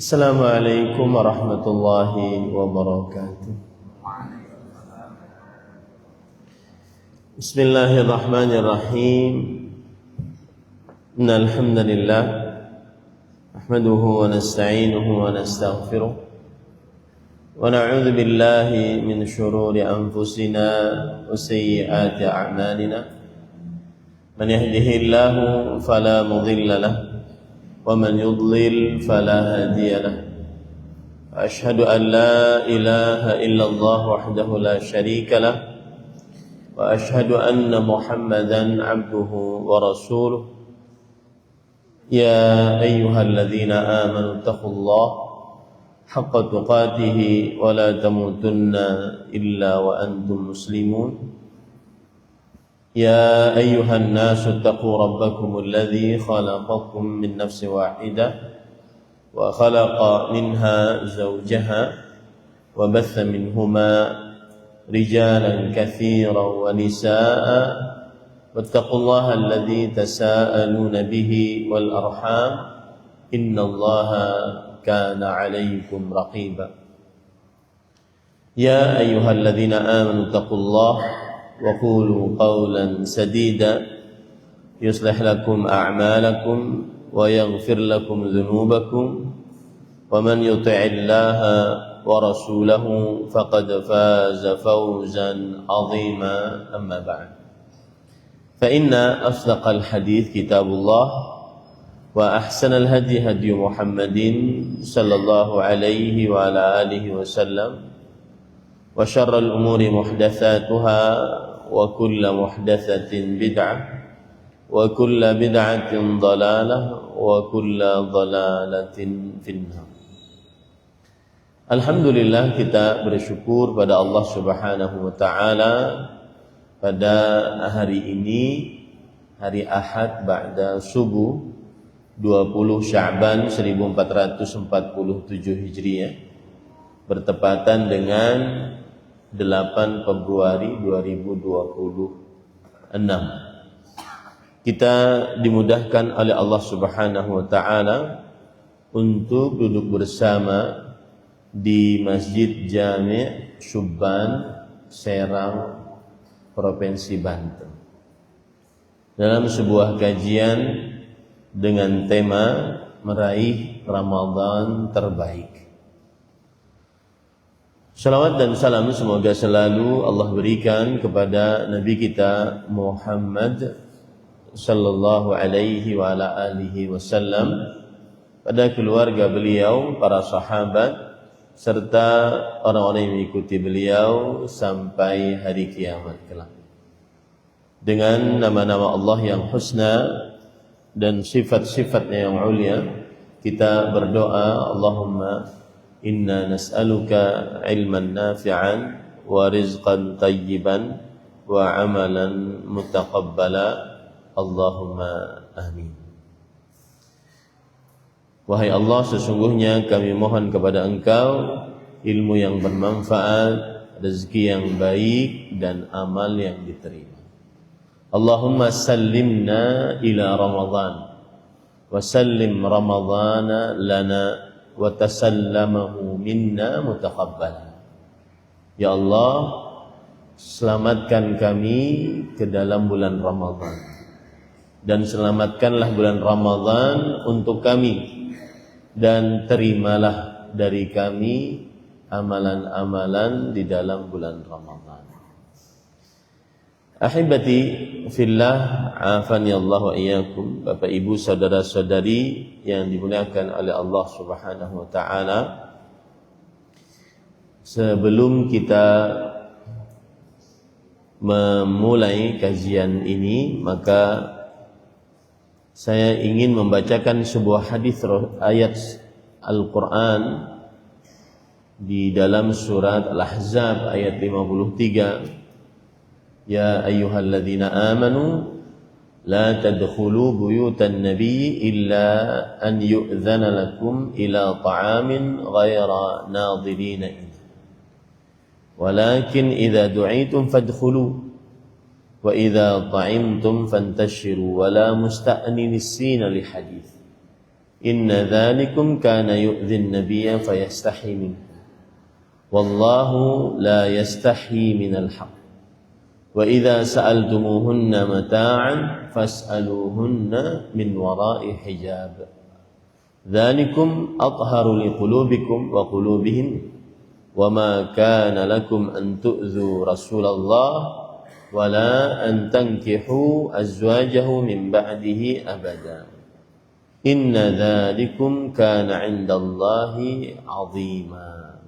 Assalamualaikum warahmatullahi wabarakatuh. Bismillahirrahmanirrahim. Innal hamdalillah nahmaduhu wa nasta'inuhu wa nastaghfiruh wa na'udzu billahi min shururi anfusina wa sayyiati a'malina. Man yahdihillahu fala mudilla lahu ومن يضلل فلا هادي له وأشهد أن لا إله إلا الله وحده لا شريك له وأشهد أن محمدا عبده ورسوله يا أيها الذين آمنوا اتقوا الله حق تقاته ولا تموتن إلا وأنتم مسلمون يا أيها الناس اتقوا ربكم الذي خلقكم من نفس واحدة وخلق منها زوجها وبث منهما رجالا كثيرا ونساء واتقوا الله الذي تساءلون به والأرحام إن الله كان عليكم رقيبا يا أيها الذين آمنوا اتقوا الله وقولوا قولا سديدا يصلح لكم أعمالكم ويغفر لكم ذنوبكم ومن يطع الله ورسوله فقد فاز فوزا عظيما أما بعد فإن أصدق الحديث كتاب الله وأحسن الهدي هدي محمد صلى الله عليه وعلى آله وسلم وشر الأمور محدثاتها وكل محدثة بدعة وكل بدعة ضلالة وكل ضلالة في النار. Alhamdulillah, kita bersyukur pada Allah Subhanahu wa taala pada hari ini, hari Ahad ba'da subuh 20 Sya'ban 1447 Hijriah, bertepatan dengan 8 Februari 2026. Kita dimudahkan oleh Allah Subhanahu wa taala untuk duduk bersama di Masjid Jami' Syubban, Serang, Provinsi Banten, dalam sebuah kajian dengan tema meraih Ramadan terbaik. Salawat dan salam semoga selalu Allah berikan kepada Nabi kita Muhammad sallallahu alaihi wa ala alihi wasallam, pada keluarga beliau, para sahabat, serta orang-orang yang mengikuti beliau sampai hari kiamat kelak. Dengan nama-nama Allah yang husna dan sifat-sifatnya yang ulia, kita berdoa, Allahumma inna nas'aluka ilman nafi'an wa rizqan tayyiban wa amalan mutaqabbala, Allahumma amin. Wahai Allah, sesungguhnya kami mohon kepada Engkau ilmu yang bermanfaat, rezeki yang baik, dan amal yang diterima. Allahumma sallimna ila Ramadan wa sallim Ramadana lana wa tasallamahu minna mutaqabbala. Ya Allah, selamatkan kami ke dalam bulan Ramadan, dan selamatkanlah bulan Ramadan untuk kami, dan terimalah dari kami amalan-amalan di dalam bulan Ramadan. Ahibati fillah, afani Allah wa iyyakum, Bapak Ibu, saudara-saudari yang dimuliakan oleh Allah Subhanahu wa taala. Sebelum kita memulai kajian ini, maka saya ingin membacakan sebuah hadis ayat Al-Qur'an di dalam surat Al-Ahzab ayat 53. Ya ayyuhalladzina amanu la tadkhulu buyutan nabiy illa an yu'dzana lakum ila ta'amin ghayra nadhirina walakin idza du'itum fadkhulu wa idza ta'imtum fantashiru wa la musta'nisin li hadits. inna dzalikum kana yu'dhin nabiyya fayastahi minkum wallahu la yastahi minal haqq wa idza sa'altumuhunna mata'an fas'aluhunna min wara'i hijab dzalikum athharu liqulubikum wa qulubihim wa ma kana lakum an tu'dzu Rasulullah wa la an tankihu azwajahu min ba'dihi abada inna dzalikum kana 'indallahi 'azima.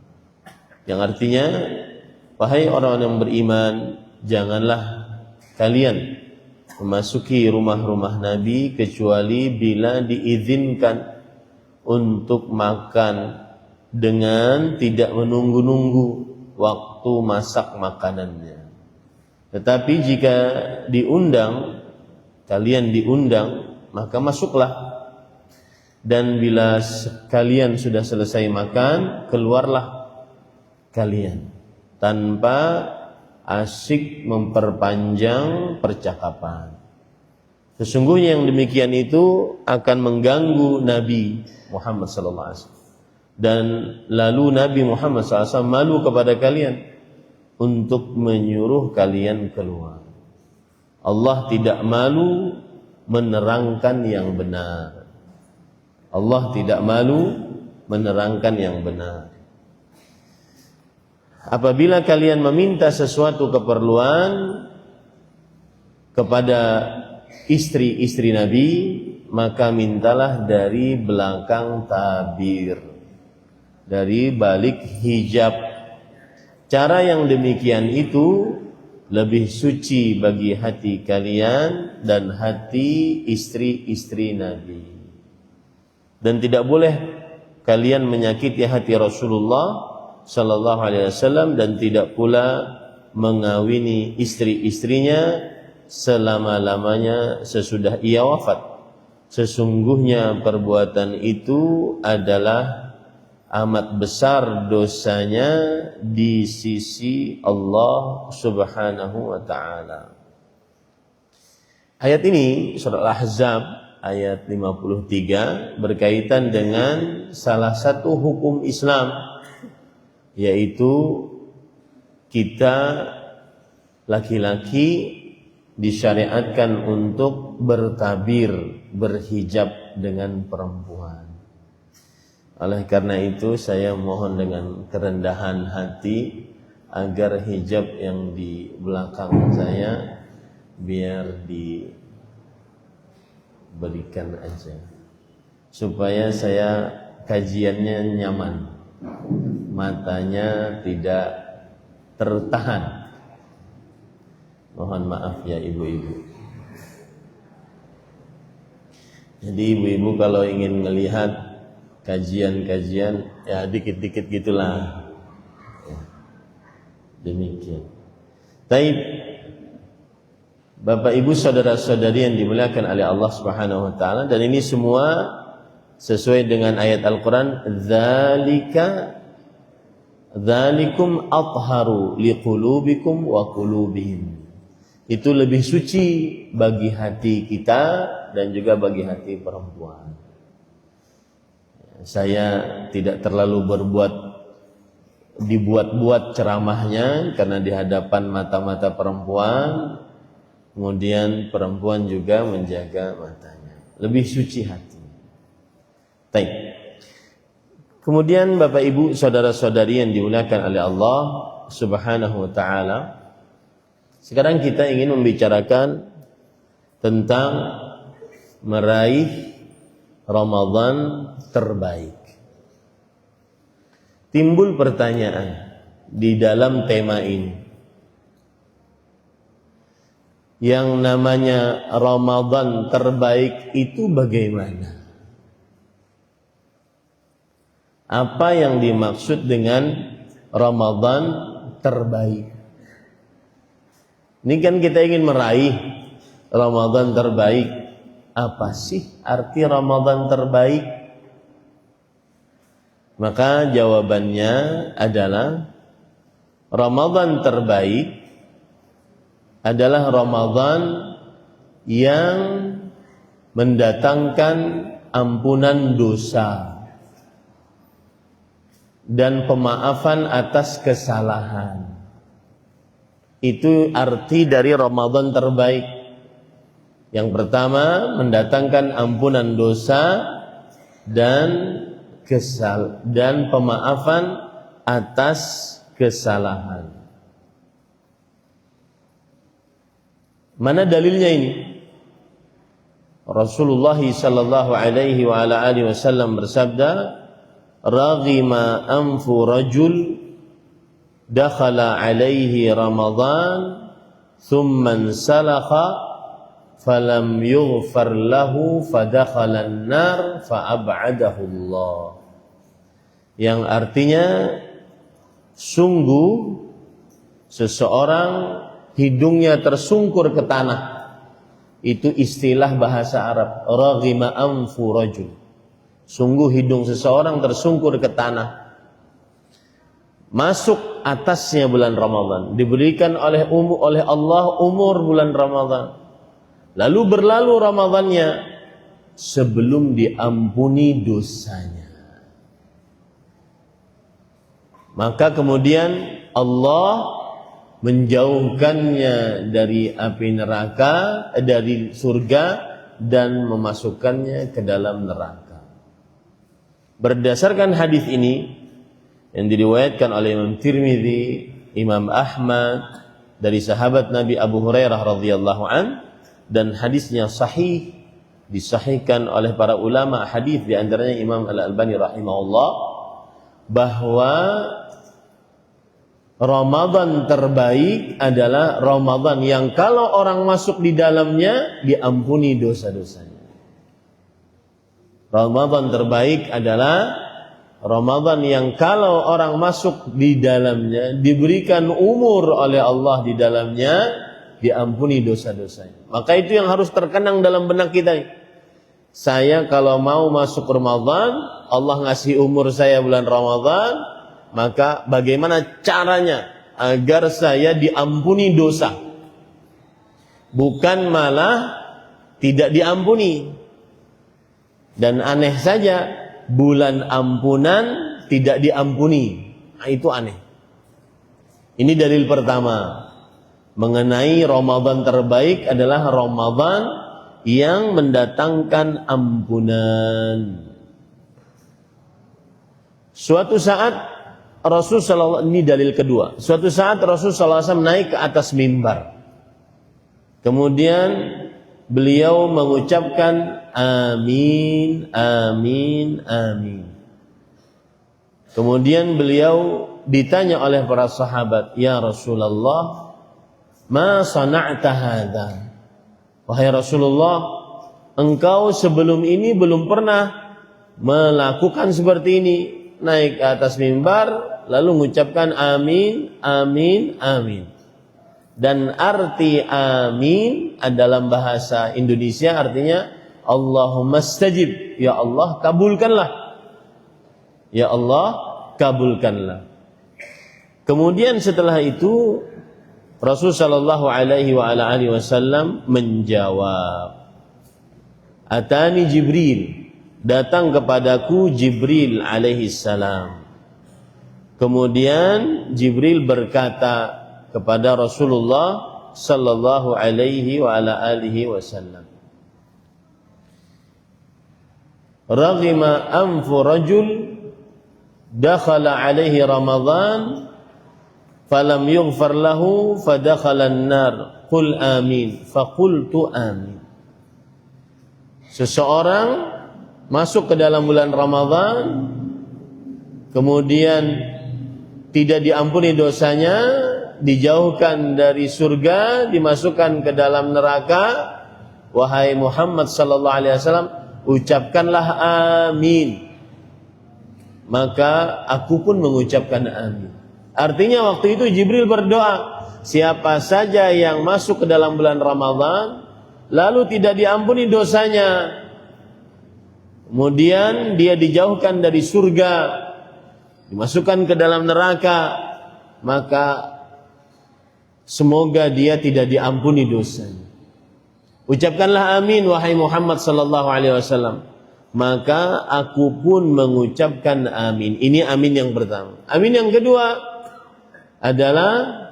Yang artinya, wahai orang yang beriman, janganlah kalian memasuki rumah-rumah Nabi kecuali bila diizinkan untuk makan dengan tidak menunggu-nunggu waktu masak makanannya. Tetapi jika diundang, kalian diundang, maka masuklah. Dan bila kalian sudah selesai makan, keluarlah kalian tanpa asyik memperpanjang percakapan. Sesungguhnya yang demikian itu akan mengganggu Nabi Muhammad SAW. Dan lalu Nabi Muhammad SAW malu kepada kalian untuk menyuruh kalian keluar. Allah tidak malu menerangkan yang benar. Allah tidak malu menerangkan yang benar. Apabila kalian meminta sesuatu keperluan kepada istri-istri Nabi, maka mintalah dari belakang tabir, dari balik hijab. Cara yang demikian itu lebih suci bagi hati kalian dan hati istri-istri Nabi. Dan tidak boleh kalian menyakiti hati Rasulullah sallallahu alaihi wasallam dan tidak pula mengawini istri-istrinya selama-lamanya sesudah ia wafat. Sesungguhnya perbuatan itu adalah amat besar dosanya di sisi Allah Subhanahu wa taala. Ayat ini surah Al-Ahzab ayat 53 berkaitan dengan salah satu hukum Islam, yaitu kita laki-laki disyariatkan untuk bertabir, berhijab dengan perempuan. Oleh karena itu saya mohon dengan kerendahan hati agar hijab yang di belakang saya biar diberikan aja, supaya saya kajiannya nyaman, matanya tidak tertahan. Mohon maaf ya ibu-ibu. Jadi ibu-ibu kalau ingin melihat kajian-kajian ya dikit-dikit gitulah. Ya, demikian. Taib, Bapak Ibu saudara-saudari yang dimuliakan oleh Allah Subhanahu wa taala, dan ini semua sesuai dengan ayat Al-Qur'an, dzalikum athharu liqulubikum wa qulubihim. Itu lebih suci bagi hati kita dan juga bagi hati perempuan. Saya tidak terlalu dibuat-buat ceramahnya karena di hadapan mata-mata perempuan, kemudian perempuan juga menjaga matanya, lebih suci hati. Baik. Kemudian Bapak Ibu saudara-saudari yang dimuliakan oleh Allah Subhanahu wa taala, sekarang kita ingin membicarakan tentang meraih Ramadan terbaik. Timbul pertanyaan di dalam tema ini. Yang namanya Ramadan terbaik itu bagaimana? Apa yang dimaksud dengan Ramadan terbaik? Ini kan kita ingin meraih Ramadan terbaik. Apa sih arti Ramadan terbaik? Maka jawabannya adalah Ramadan terbaik adalah Ramadan yang mendatangkan ampunan dosa dan pemaafan atas kesalahan. Itu arti dari Ramadan terbaik. Yang pertama, mendatangkan ampunan dosa dan pemaafan atas kesalahan. Mana dalilnya ini? Rasulullah sallallahu alaihi wa ala alihi wasallam bersabda, "Raghima anfu rajul dakhala alaihi Ramadan thumma salakha falam yughfar lahu fadakhala an-nar fa'ab'adahu Allah." Yang artinya, sungguh seseorang hidungnya tersungkur ke tanah. Itu istilah bahasa Arab, raghima anfu rajul. Sungguh hidung seseorang tersungkur ke tanah. Masuk atasnya bulan Ramadan, diberikan oleh Allah umur bulan Ramadan. Lalu berlalu Ramadannya sebelum diampuni dosanya. Maka kemudian Allah menjauhkannya dari api neraka, dari surga, dan memasukkannya ke dalam neraka. Berdasarkan hadis ini yang diriwayatkan oleh Imam Tirmidzi, Imam Ahmad dari sahabat Nabi Abu Hurairah radhiyallahu an, dan hadisnya sahih, disahihkan oleh para ulama hadis, di antaranya Imam Al-Albani rahimahullah, bahwa Ramadan terbaik adalah Ramadan yang kalau orang masuk di dalamnya diampuni dosa-dosanya. Ramadan terbaik adalah Ramadan yang kalau orang masuk di dalamnya, diberikan umur oleh Allah di dalamnya, diampuni dosa-dosanya. Maka itu yang harus terkenang dalam benak kita. Saya kalau mau masuk Ramadan, Allah ngasih umur saya bulan Ramadan, maka bagaimana caranya agar saya diampuni dosa? Bukan malah tidak diampuni. Dan aneh saja, bulan ampunan tidak diampuni. Nah, itu aneh. Ini dalil pertama. Mengenai Ramadan terbaik adalah Ramadan yang mendatangkan ampunan. Suatu saat ini dalil kedua. Suatu saat Rasulullah SAW naik ke atas mimbar. Kemudian beliau mengucapkan amin, amin, amin. Kemudian beliau ditanya oleh para sahabat, "Ya Rasulullah, ma sana'ta hadza?" Wahai Rasulullah, engkau sebelum ini belum pernah melakukan seperti ini. Naik ke atas mimbar lalu mengucapkan amin, amin, amin. Dan arti amin dalam bahasa Indonesia artinya Allahumma stajib, ya Allah kabulkanlah. Ya Allah kabulkanlah. Kemudian setelah itu Rasul sallallahu alaihi wa ala alihi wasallam menjawab, "Atani Jibril." Datang kepadaku Jibril alaihi salam. Kemudian Jibril berkata kepada Rasulullah sallallahu alaihi wa ala alihi wasallam, "Raghima anfu rajul dakhala alaihi Ramadan falam yughfar lahu fadakhala an-nar. Qul amin." Faqultu amin. Seseorang masuk ke dalam bulan Ramadan, kemudian tidak diampuni dosanya, dijauhkan dari surga, dimasukkan ke dalam neraka. Wahai Muhammad sallallahu alaihi wasallam, ucapkanlah amin. Maka aku pun mengucapkan amin. Artinya waktu itu Jibril berdoa, siapa saja yang masuk ke dalam bulan Ramadan lalu tidak diampuni dosanya, kemudian dia dijauhkan dari surga, dimasukkan ke dalam neraka, maka semoga dia tidak diampuni dosanya. Ucapkanlah amin wahai Muhammad sallallahu alaihi wasallam. maka aku pun mengucapkan amin. Ini amin yang pertama. Amin yang kedua adalah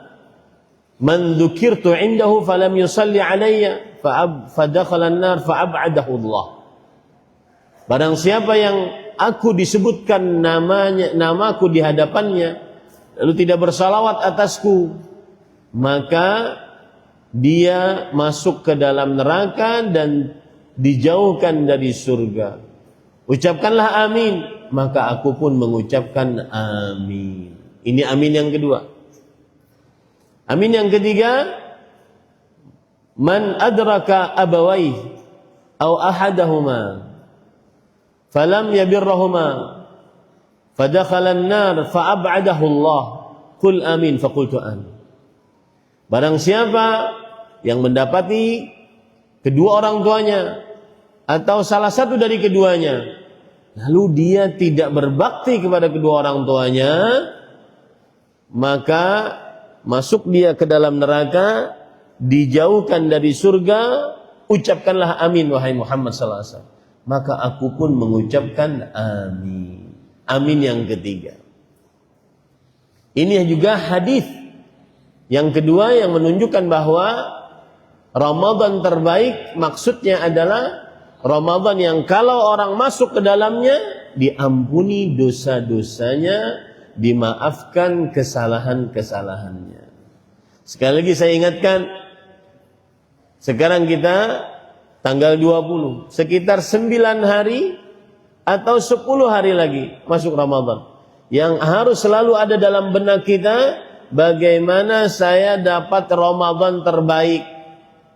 man dzukirtu indahu falam yusalli alayya fadakhala an-nar fa'ab'adahu Allah. Barang siapa yang aku disebutkan namaku di hadapannya lalu tidak bersalawat atasku, maka dia masuk ke dalam neraka dan dijauhkan dari surga. Ucapkanlah amin, maka aku pun mengucapkan amin. Ini amin yang kedua. Amin yang ketiga, man adraka abawaihi aw ahadahuma falam yabirrahuma fadakhala an-nar fa'ab'adahu Allah qul amin faqultu amin. Barang siapa yang mendapati kedua orang tuanya atau salah satu dari keduanya, lalu dia tidak berbakti kepada kedua orang tuanya, maka masuk dia ke dalam neraka, dijauhkan dari surga. Ucapkanlah amin wahai Muhammad sallallahu alaihi wasallam. Maka aku pun mengucapkan amin. Amin yang ketiga. Ini juga hadis yang kedua yang menunjukkan bahwa Ramadan terbaik maksudnya adalah Ramadan yang kalau orang masuk ke dalamnya diampuni dosa-dosanya, dimaafkan kesalahan-kesalahannya. Sekali lagi saya ingatkan, sekarang kita tanggal 20, sekitar 9 hari atau 10 hari lagi masuk Ramadan. Yang harus selalu ada dalam benak kita, bagaimana saya dapat Ramadan terbaik,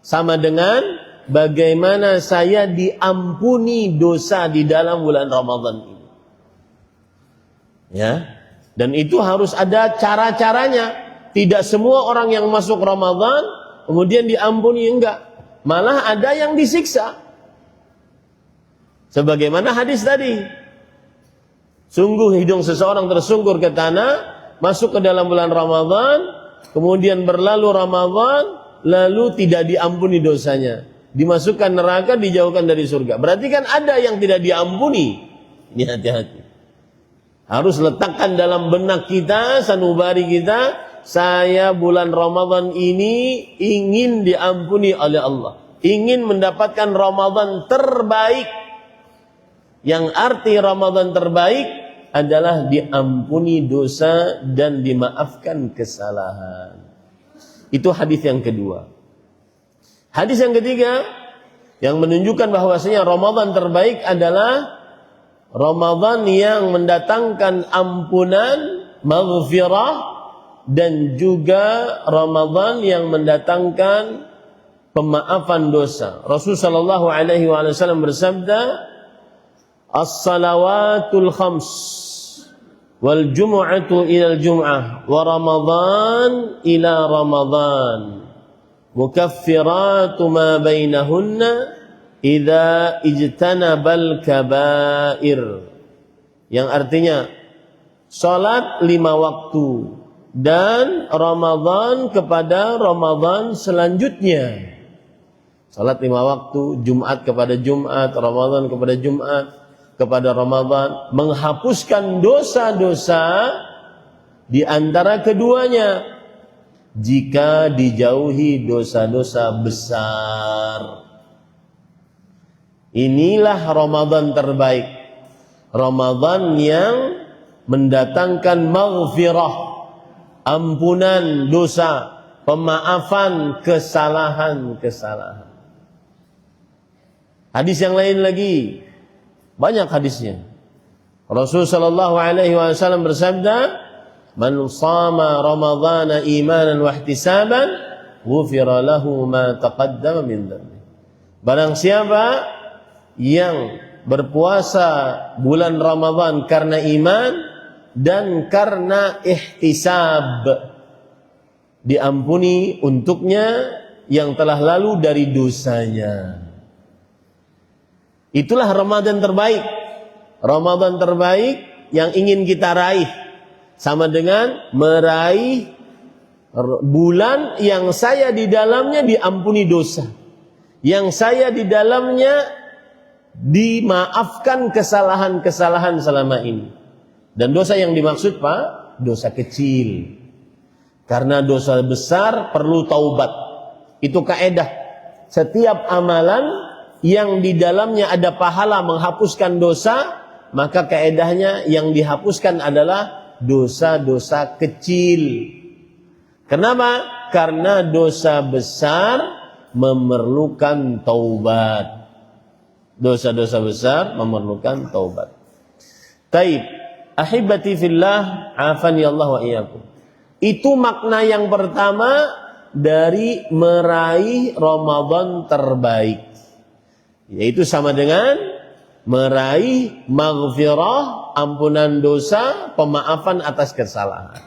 sama dengan bagaimana saya diampuni dosa di dalam bulan Ramadan ini. Ya. Dan itu harus ada cara-caranya. Tidak semua orang yang masuk Ramadan kemudian diampuni, enggak. Malah ada yang disiksa. Sebagaimana hadis tadi. Sungguh hidung seseorang tersungkur ke tanah, masuk ke dalam bulan Ramadan, kemudian berlalu Ramadan, lalu tidak diampuni dosanya. Dimasukkan neraka, dijauhkan dari surga. Berarti kan ada yang tidak diampuni. Ini hati-hati. Harus letakkan dalam benak kita, sanubari kita, saya bulan Ramadan ini ingin diampuni oleh Allah. Ingin mendapatkan Ramadan terbaik. Yang arti Ramadan terbaik adalah diampuni dosa dan dimaafkan kesalahan. Itu hadis yang kedua. Hadis yang ketiga yang menunjukkan bahwasanya Ramadan terbaik adalah Ramadan yang mendatangkan ampunan, maghfirah, dan juga Ramadan yang mendatangkan pemaafan dosa. Rasulullah sallallahu alaihi wasallam bersabda, "As-salawatul khams wal jumu'atu ila al-jum'ah wa Ramadan ila Ramadan mukaffiratu ma bainahunna idza ijtanabal kabair." Yang artinya salat 5 waktu dan Ramadan kepada Ramadan selanjutnya. Salat 5 waktu, Jumat kepada Jumat, Ramadan kepada Jumat, kepada Ramadan, menghapuskan dosa-dosa di antara keduanya jika dijauhi dosa-dosa besar. Inilah Ramadan terbaik. Ramadan yang mendatangkan maghfirah, ampunan dosa, pemaafan kesalahan-kesalahan. Hadis yang lain lagi, banyak hadisnya. Rasulullah sallallahu alaihi wasallam bersabda, "Man shama Ramadhana imanan wa ihtisaban, ghufira lahu ma taqaddama min dhanbi." Barang siapa yang berpuasa bulan Ramadan karena iman dan karena ihtisab, diampuni untuknya yang telah lalu dari dosanya. Itulah Ramadan terbaik. Ramadan terbaik yang ingin kita raih, sama dengan meraih bulan yang saya di dalamnya diampuni dosa, yang saya di dalamnya dimaafkan kesalahan-kesalahan selama ini. Dan dosa yang dimaksud Pak, dosa kecil. Karena dosa besar perlu taubat. Itu kaedah. Setiap amalan yang di dalamnya ada pahala menghapuskan dosa, maka kaedahnya yang dihapuskan adalah dosa-dosa kecil. Kenapa? Karena dosa besar memerlukan taubat. Dosa-dosa besar memerlukan taubat. Taib, ahibati fillah, afani Allah wa iyyakum. Itu makna yang pertama dari meraih Ramadan terbaik. Yaitu sama dengan meraih maghfirah, ampunan dosa, pemaafan atas kesalahan.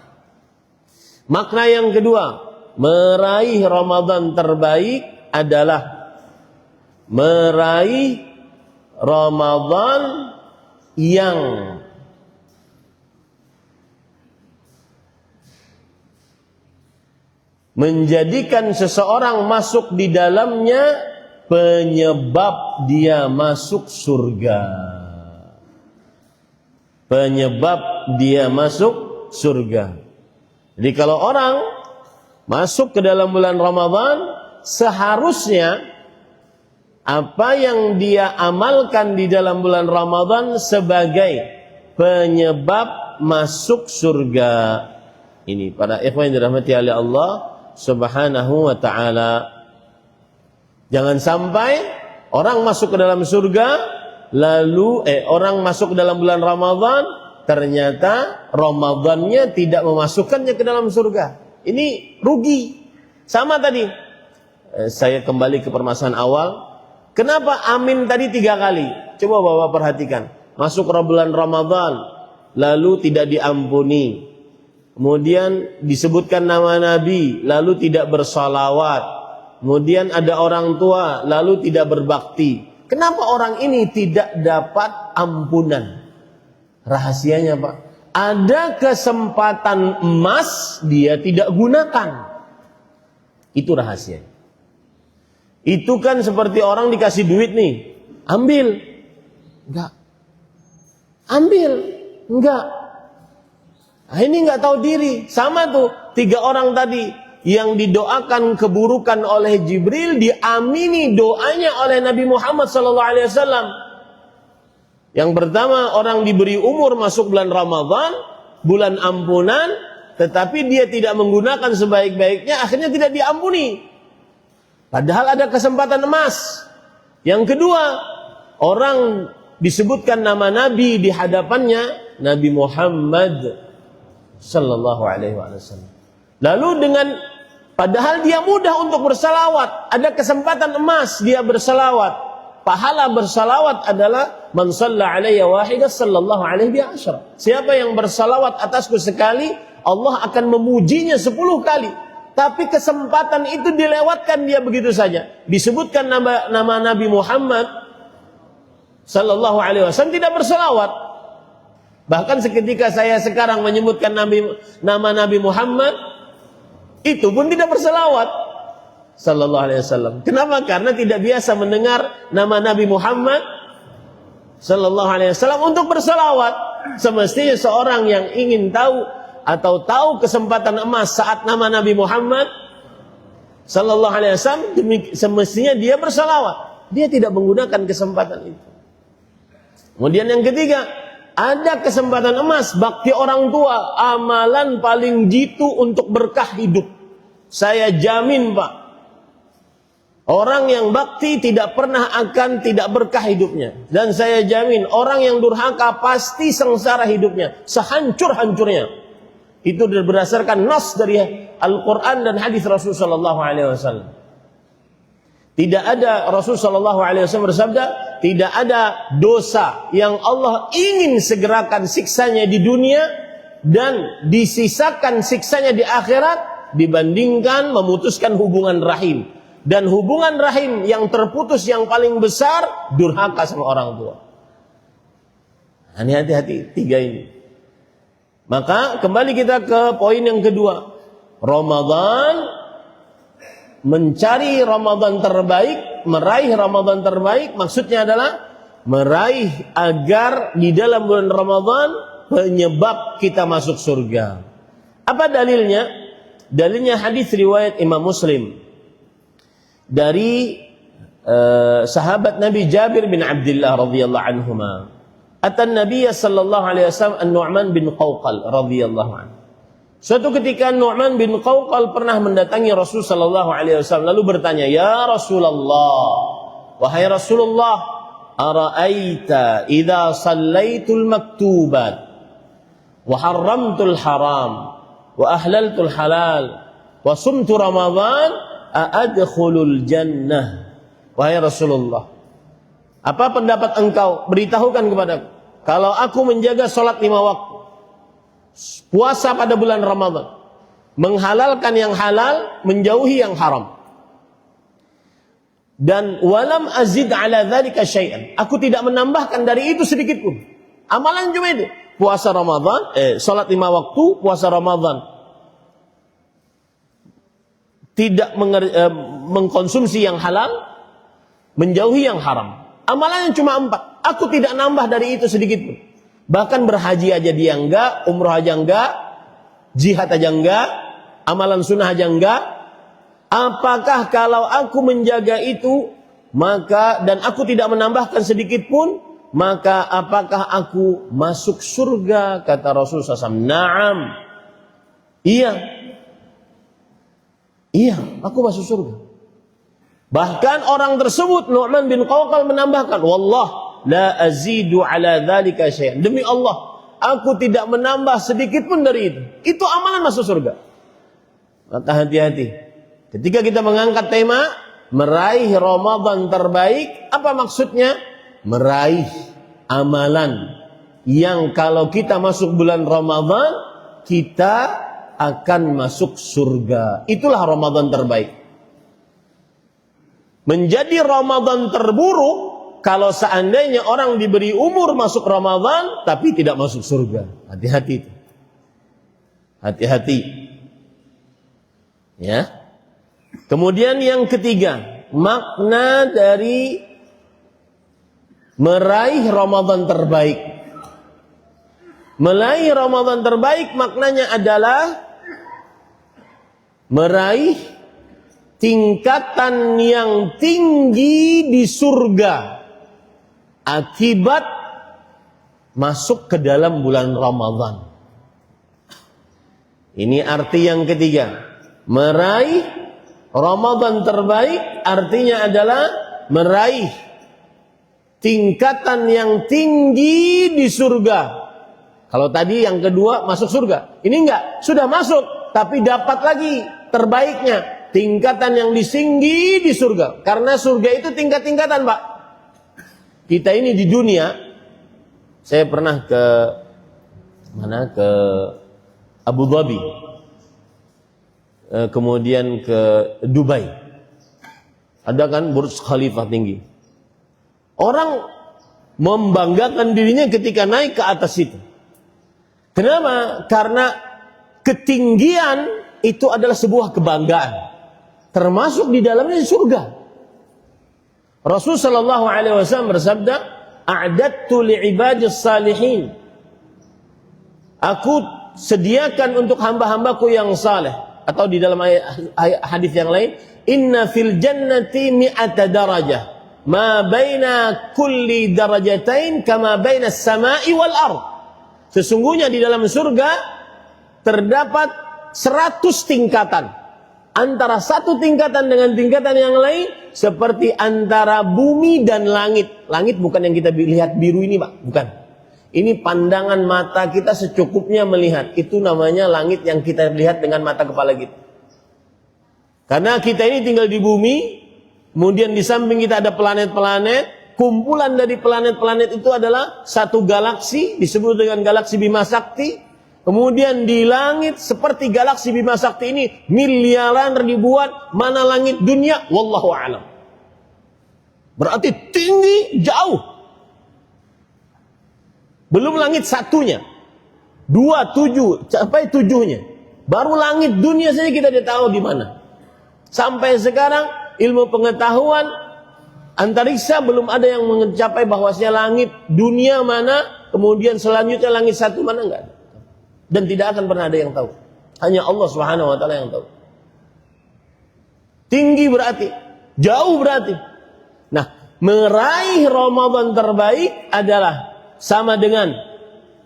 Makna yang kedua, meraih Ramadan terbaik adalah meraih Ramadan yang menjadikan seseorang masuk di dalamnya penyebab dia masuk surga. Penyebab dia masuk surga. Jadi kalau orang masuk ke dalam bulan Ramadan, seharusnya apa yang dia amalkan di dalam bulan Ramadan sebagai penyebab masuk surga. Ini para ikhwan yang dirahmati oleh Allah Subhanahu wa ta'ala. Jangan sampai orang masuk ke dalam surga, lalu orang masuk ke dalam bulan Ramadan, ternyata Ramadannya tidak memasukkannya ke dalam surga. Ini rugi. Sama tadi. Saya kembali ke permasalahan awal. Kenapa amin tadi 3 kali? Coba Bapak perhatikan. Masuk ke bulan Ramadan, lalu tidak diampuni. Kemudian disebutkan nama Nabi, lalu tidak bersalawat. Kemudian ada orang tua, lalu tidak berbakti. Kenapa orang ini tidak dapat ampunan? Rahasianya Pak, ada kesempatan emas dia tidak gunakan. Itu rahasianya. Itu kan seperti orang dikasih duit nih, ambil. Enggak. Ambil. Enggak. Nah, ini nggak tahu diri. Sama tuh 3 orang tadi yang didoakan keburukan oleh Jibril, diamini doanya oleh Nabi Muhammad SAW. Yang pertama, orang diberi umur masuk bulan Ramadan, bulan ampunan, tetapi dia tidak menggunakan sebaik-baiknya, akhirnya tidak diampuni. Padahal ada kesempatan emas. Yang kedua, orang disebutkan nama Nabi di hadapannya, Nabi Muhammad Sallallahu Alaihi Wasallam. Lalu dengan padahal dia mudah untuk bersalawat, ada kesempatan emas dia bersalawat. Pahala bersalawat adalah man shalla alayya wahidah sallallahu alaihi bi asyra. Siapa yang bersalawat atasku sekali, Allah akan memujinya 10 kali. Tapi kesempatan itu dilewatkan dia begitu saja. Disebutkan nama Nabi Muhammad Sallallahu Alaihi Wasallam, tidak bersalawat. Bahkan seketika saya sekarang menyebutkan nama Nabi Muhammad, itu pun tidak bersalawat Sallallahu Alaihi Wasallam. Kenapa? Karena tidak biasa mendengar nama Nabi Muhammad Sallallahu Alaihi Wasallam untuk bersalawat. Semestinya seorang yang ingin tahu atau tahu kesempatan emas saat nama Nabi Muhammad Sallallahu Alaihi Wasallam, semestinya dia bersalawat. Dia tidak menggunakan kesempatan itu. Kemudian yang ketiga, ada kesempatan emas, bakti orang tua, amalan paling jitu untuk berkah hidup. Saya jamin Pak, orang yang bakti tidak pernah akan tidak berkah hidupnya. Dan saya jamin, orang yang durhaka pasti sengsara hidupnya, sehancur-hancurnya. Itu berdasarkan nas dari Al-Quran dan hadis Rasulullah SAW. Tidak ada, Rasulullah SAW bersabda, tidak ada dosa yang Allah ingin segerakan siksanya di dunia dan disisakan siksanya di akhirat dibandingkan memutuskan hubungan rahim. Dan hubungan rahim yang terputus yang paling besar, durhaka sama orang tua. Ini hati-hati 3 ini. Maka kembali kita ke poin yang kedua. Ramadan, mencari Ramadan terbaik, meraih Ramadan terbaik, maksudnya adalah meraih agar di dalam bulan Ramadan penyebab kita masuk surga. Apa dalilnya? Dalilnya hadis riwayat Imam Muslim dari sahabat Nabi Jabir bin Abdullah radhiyallahu anhuma. Atan Nabiy sallallahu alaihi wasallam An-Nu'man bin Qawqal radhiyallahu anhu. Suatu ketika Nu'man bin Qawqal pernah mendatangi Rasul sallallahu alaihi wasallam lalu bertanya, "Ya Rasulullah, wahai Rasulullah, ara'aita idza shallaitul maktubat wa harramtul haram wa ahlaltul halal wa sumtu Ramadan a'adkhulul jannah?" Wahai Rasulullah, apa pendapat engkau? Beritahukan kepadaku. Kalau aku menjaga salat 5 waktu, puasa pada bulan Ramadan, menghalalkan yang halal, menjauhi yang haram, dan walam azid ala dzalika syai'an, aku tidak menambahkan dari itu sedikit pun. Amalan cuma itu. Puasa Ramadan, salat 5 waktu, puasa Ramadan, tidak mengkonsumsi yang halal, menjauhi yang haram. Amalannya cuma 4. Aku tidak nambah dari itu sedikit pun. Bahkan berhaji aja dia enggak, umrah aja enggak, jihad aja enggak, amalan sunnah aja enggak. Apakah kalau aku menjaga itu, maka dan aku tidak menambahkan sedikit pun, maka apakah aku masuk surga? Kata Rasulullah SAW, "Na'am." Iya. Iya, aku masuk surga. Bahkan orang tersebut, Nu'man bin Qawqal, menambahkan, "Wallah la azidu ala dzalika syai'an." Demi Allah, aku tidak menambah sedikit pun dari itu. Itu amalan masuk surga. Maka hati-hati. Ketika kita mengangkat tema meraih Ramadan terbaik, apa maksudnya? Meraih amalan yang kalau kita masuk bulan Ramadan, kita akan masuk surga. Itulah Ramadan terbaik. Menjadi Ramadan terburuk kalau seandainya orang diberi umur masuk Ramadan tapi tidak masuk surga. Hati-hati itu. Hati-hati. Ya. Kemudian yang ketiga, makna dari meraih Ramadan terbaik. Meraih Ramadan terbaik maknanya adalah meraih tingkatan yang tinggi di surga akibat masuk ke dalam bulan Ramadan. Ini arti yang ketiga. Meraih Ramadan terbaik artinya adalah meraih tingkatan yang tinggi di surga. Kalau tadi yang kedua masuk surga, ini enggak, sudah masuk tapi dapat lagi terbaiknya. Tingkatan yang disinggi di surga. Karena surga itu tingkat-tingkatan, Pak. Kita ini di dunia, saya pernah ke Abu Dhabi, kemudian ke Dubai. Ada kan Burj Khalifah tinggi. Orang membanggakan dirinya ketika naik ke atas itu. Kenapa? Karena ketinggian itu adalah sebuah kebanggaan. Termasuk di dalamnya surga. Rasul sallallahu alaihi wasallam bersabda, "A'dattu li'ibadis salihin." Aku sediakan untuk hamba-hambaku yang saleh. Atau di dalam hadis yang lain, "Inna fil jannati mi'ata darajah, ma baina kulli darajatain kama baina as-sama'i wal ard." Sesungguhnya di dalam surga terdapat 100 tingkatan. Antara satu tingkatan dengan tingkatan yang lain seperti antara bumi dan langit. Langit bukan yang kita lihat biru ini, Pak, bukan. Ini pandangan mata kita secukupnya melihat. Itu namanya langit yang kita lihat dengan mata kepala kita. Karena kita ini tinggal di bumi, kemudian di samping kita ada planet-planet. Kumpulan dari planet-planet itu adalah satu galaksi, disebut dengan galaksi Bima Sakti. Kemudian di langit seperti galaksi Bima Sakti ini miliaran ribuan, mana langit dunia? Wallahu a'lam. Berarti tinggi jauh. Belum langit satunya, 2, 7, sampai 7-nya. Baru langit dunia saja kita tidak tahu di mana. Sampai sekarang ilmu pengetahuan Antariksa belum ada yang mencapai bahwasanya langit dunia mana, kemudian selanjutnya langit satu mana, enggak ada. Dan tidak akan pernah ada yang tahu. Hanya Allah Subhanahu wa taala yang tahu. Tinggi berarti, jauh berarti. Nah, meraih Ramadan terbaik adalah sama dengan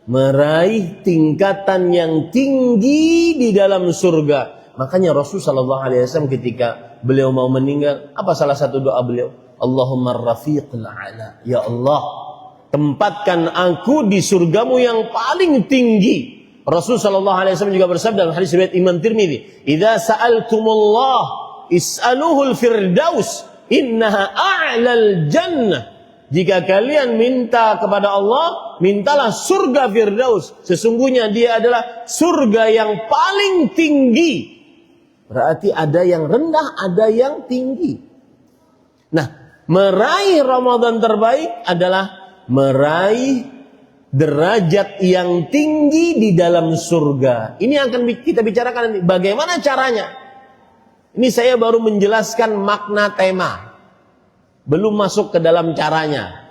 meraih tingkatan yang tinggi di dalam surga. Makanya Rasulullah SAW ketika beliau mau meninggal, apa salah satu doa beliau? Allahumma rafiqil a'la. Ya Allah, tempatkan aku di surgamu yang paling tinggi. Rasulullah SAW juga bersabda dalam hadis riwayat Imam Tirmidzi, "Idza sa'altumullah is'aluhul firdaus, innaha a'lal jannah." Jika kalian minta kepada Allah, mintalah surga Firdaus. Sesungguhnya dia adalah surga yang paling tinggi. Berarti ada yang rendah, ada yang tinggi. Nah, meraih Ramadan terbaik adalah meraih derajat yang tinggi di dalam surga. Ini akan kita bicarakan nanti. Bagaimana caranya? Ini saya baru menjelaskan makna tema. Belum masuk ke dalam caranya.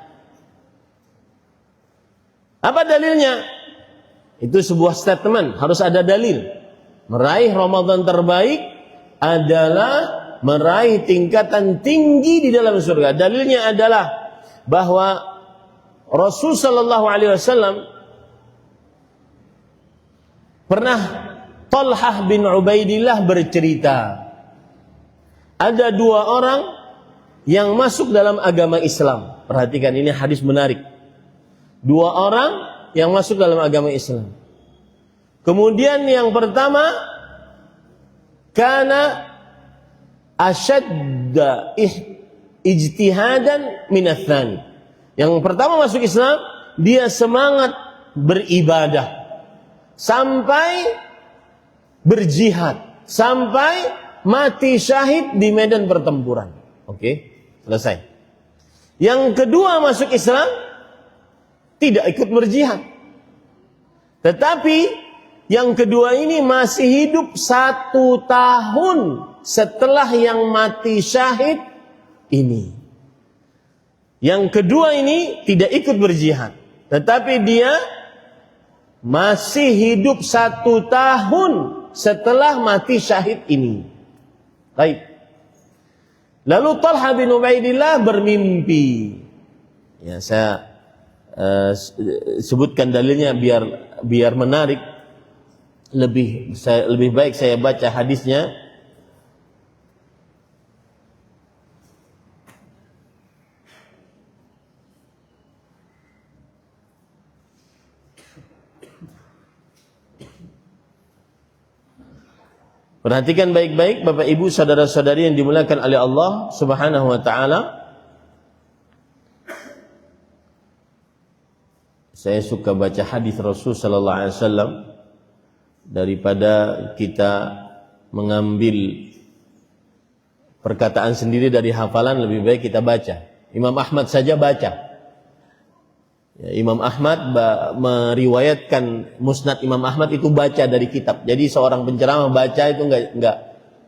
Apa dalilnya? Itu sebuah statement, harus ada dalil. Meraih Ramadan terbaik adalah meraih tingkatan tinggi di dalam surga. Dalilnya adalah bahwa Rasul sallallahu alaihi wasallam pernah Talhah bin Ubaidillah bercerita. Ada dua orang yang masuk dalam agama Islam. Perhatikan, ini hadis menarik. Dua orang yang masuk dalam agama Islam. Kemudian yang pertama, kana ashadda ijtihadan minats tsani. Yang pertama masuk Islam, dia semangat beribadah sampai berjihad, sampai mati syahid di medan pertempuran. Oke. Selesai. Yang kedua masuk Islam, tidak ikut berjihad. Tetapi yang kedua ini masih hidup 1 tahun setelah yang mati syahid ini. Yang kedua ini tidak ikut berjihad. Tetapi dia masih hidup 1 tahun setelah mati syahid ini. Baik. Lalu Talha bin Ubaidillah bermimpi. Ya, saya sebutkan dalilnya biar menarik. Lebih baik saya baca hadisnya. Perhatikan baik-baik Bapak Ibu saudara-saudari yang dimuliakan oleh Allah Subhanahu wa taala. Saya suka baca hadis Rasul sallallahu alaihi wasallam daripada kita mengambil perkataan sendiri dari hafalan. Lebih baik kita baca. Imam Ahmad saja baca. Ya, Imam Ahmad meriwayatkan Musnad Imam Ahmad itu baca dari kitab. Jadi seorang penceramah baca itu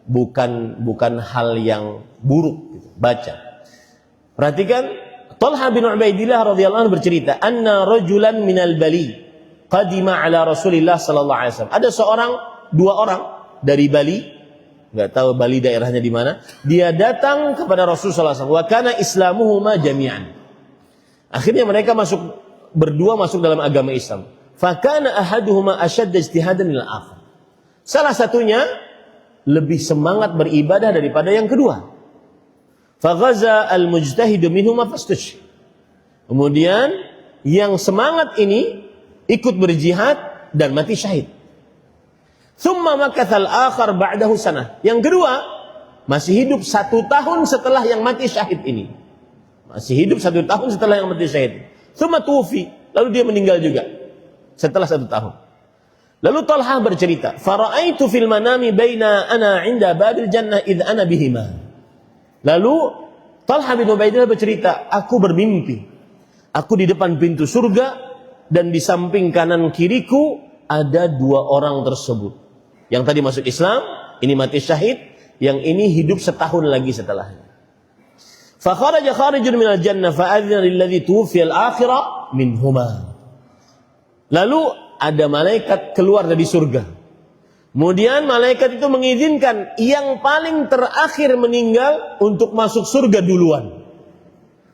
bukan hal yang buruk gitu. Baca. Perhatikan, Talha bin Ubaidillah radhiyallahu anhu bercerita, "Anna rajulan minal Bali qadima ala Rasulillah sallallahu alaihi wasallam." Ada dua orang dari Bali, enggak tahu Bali daerahnya di mana. Dia datang kepada Rasul sallallahu alaihi wasallam. Wa kana islamuhuma jami'an. Akhirnya mereka berdua masuk dalam agama Islam. Fakana ahaduhuma ashadda ijtihadan minal akhar. Salah satunya lebih semangat beribadah daripada yang kedua. Faghaza al-mujtahidu minhuma fastushhid. Kemudian yang semangat ini ikut berjihad dan mati syahid. Thumma makathal akhar ba'dahu sanah. Yang kedua masih hidup 1 tahun setelah yang mati syahid ini. Masih hidup 1 tahun setelah yang mati syahid. Tsumma tufi, lalu dia meninggal juga setelah 1 tahun. Lalu Talha bercerita, "Fara'aitu fil manami baina ana 'inda babil jannah idh ana bihima." Lalu Talha bin Ubaidillah bercerita, aku bermimpi. Aku di depan pintu surga dan di samping kanan kiriku ada 2 orang tersebut. Yang tadi masuk Islam, ini mati syahid, yang ini hidup 1 tahun lagi setelahnya. kharaja kharijun minal jannah fa adzina lilladzi tuwfiya al-akhirah minhuma. Lalu ada malaikat keluar dari surga. Kemudian malaikat itu mengizinkan yang paling terakhir meninggal untuk masuk surga duluan.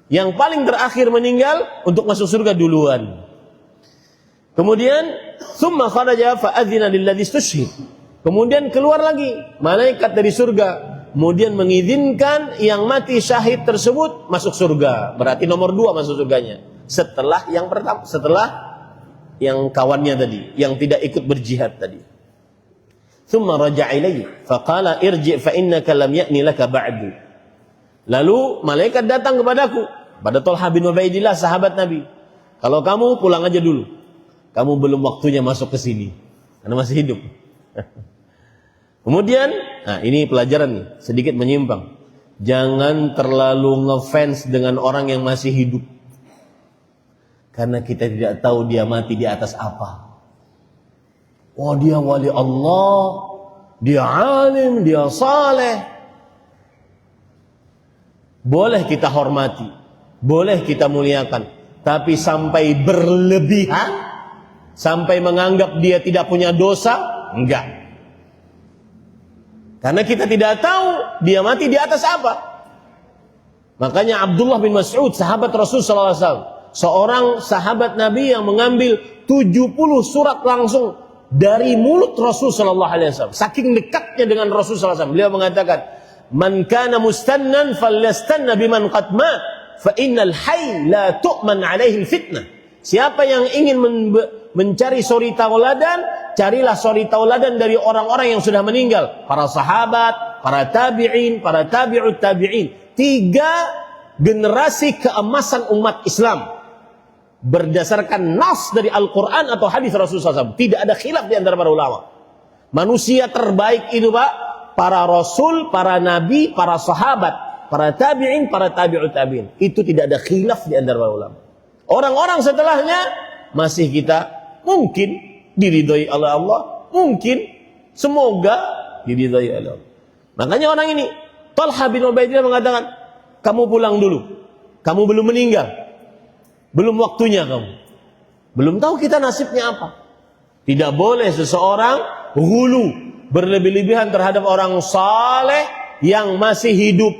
Yang paling terakhir meninggal untuk masuk surga duluan. Kemudian summa kharaja fa adzina lilladzi istushhid. Kemudian keluar lagi malaikat dari surga, kemudian mengizinkan yang mati syahid tersebut masuk surga. Berarti nomor 2 masuk surganya. Setelah yang pertama, setelah yang kawannya tadi, yang tidak ikut berjihad tadi. Thumma raja'a ilayhi faqala irji' fa innaka lam ya'ni laka ba'du. Lalu malaikat datang kepadaku, pada Thalhah bin Ubaidillah sahabat Nabi. Kalau kamu pulang aja dulu. Kamu belum waktunya masuk ke sini. Karena masih hidup. Kemudian, nah ini pelajaran nih, sedikit menyimpang. Jangan terlalu ngefans dengan orang yang masih hidup. Karena kita tidak tahu dia mati di atas apa. Oh dia wali Allah, dia alim, dia saleh. Boleh kita hormati, boleh kita muliakan. Tapi sampai berlebihan, sampai menganggap dia tidak punya dosa, enggak. Karena kita tidak tahu dia mati di atas apa. Makanya Abdullah bin Mas'ud, sahabat Rasul SAW, seorang sahabat Nabi yang mengambil 70 surat langsung dari mulut Rasul SAW. Saking dekatnya dengan Rasul SAW. Beliau mengatakan, "Man kana mustannan falyastanna biman qad mat, fa innal hayy la tu'man 'alaihi fitnah." Siapa yang ingin mencari suri tauladan, carilah suri tauladan dari orang-orang yang sudah meninggal. Para sahabat, para tabi'in, para tabi'ut tabi'in. 3 generasi keemasan umat Islam. Berdasarkan nas dari Al-Quran atau hadis Rasulullah SAW. Tidak ada khilaf di antara para ulama. Manusia terbaik itu Pak, para rasul, para nabi, para sahabat, para tabi'in, para tabi'ut tabi'in. Itu tidak ada khilaf di antara para ulama. Orang-orang setelahnya masih kita mungkin diridhoi oleh Allah, mungkin semoga diridhoi oleh Allah. Makanya orang ini Thalhah bin Ubaidillah mengatakan, kamu pulang dulu, kamu belum meninggal, belum waktunya kamu, belum tahu kita nasibnya apa. Tidak boleh seseorang hulu, berlebih-lebihan terhadap orang saleh yang masih hidup.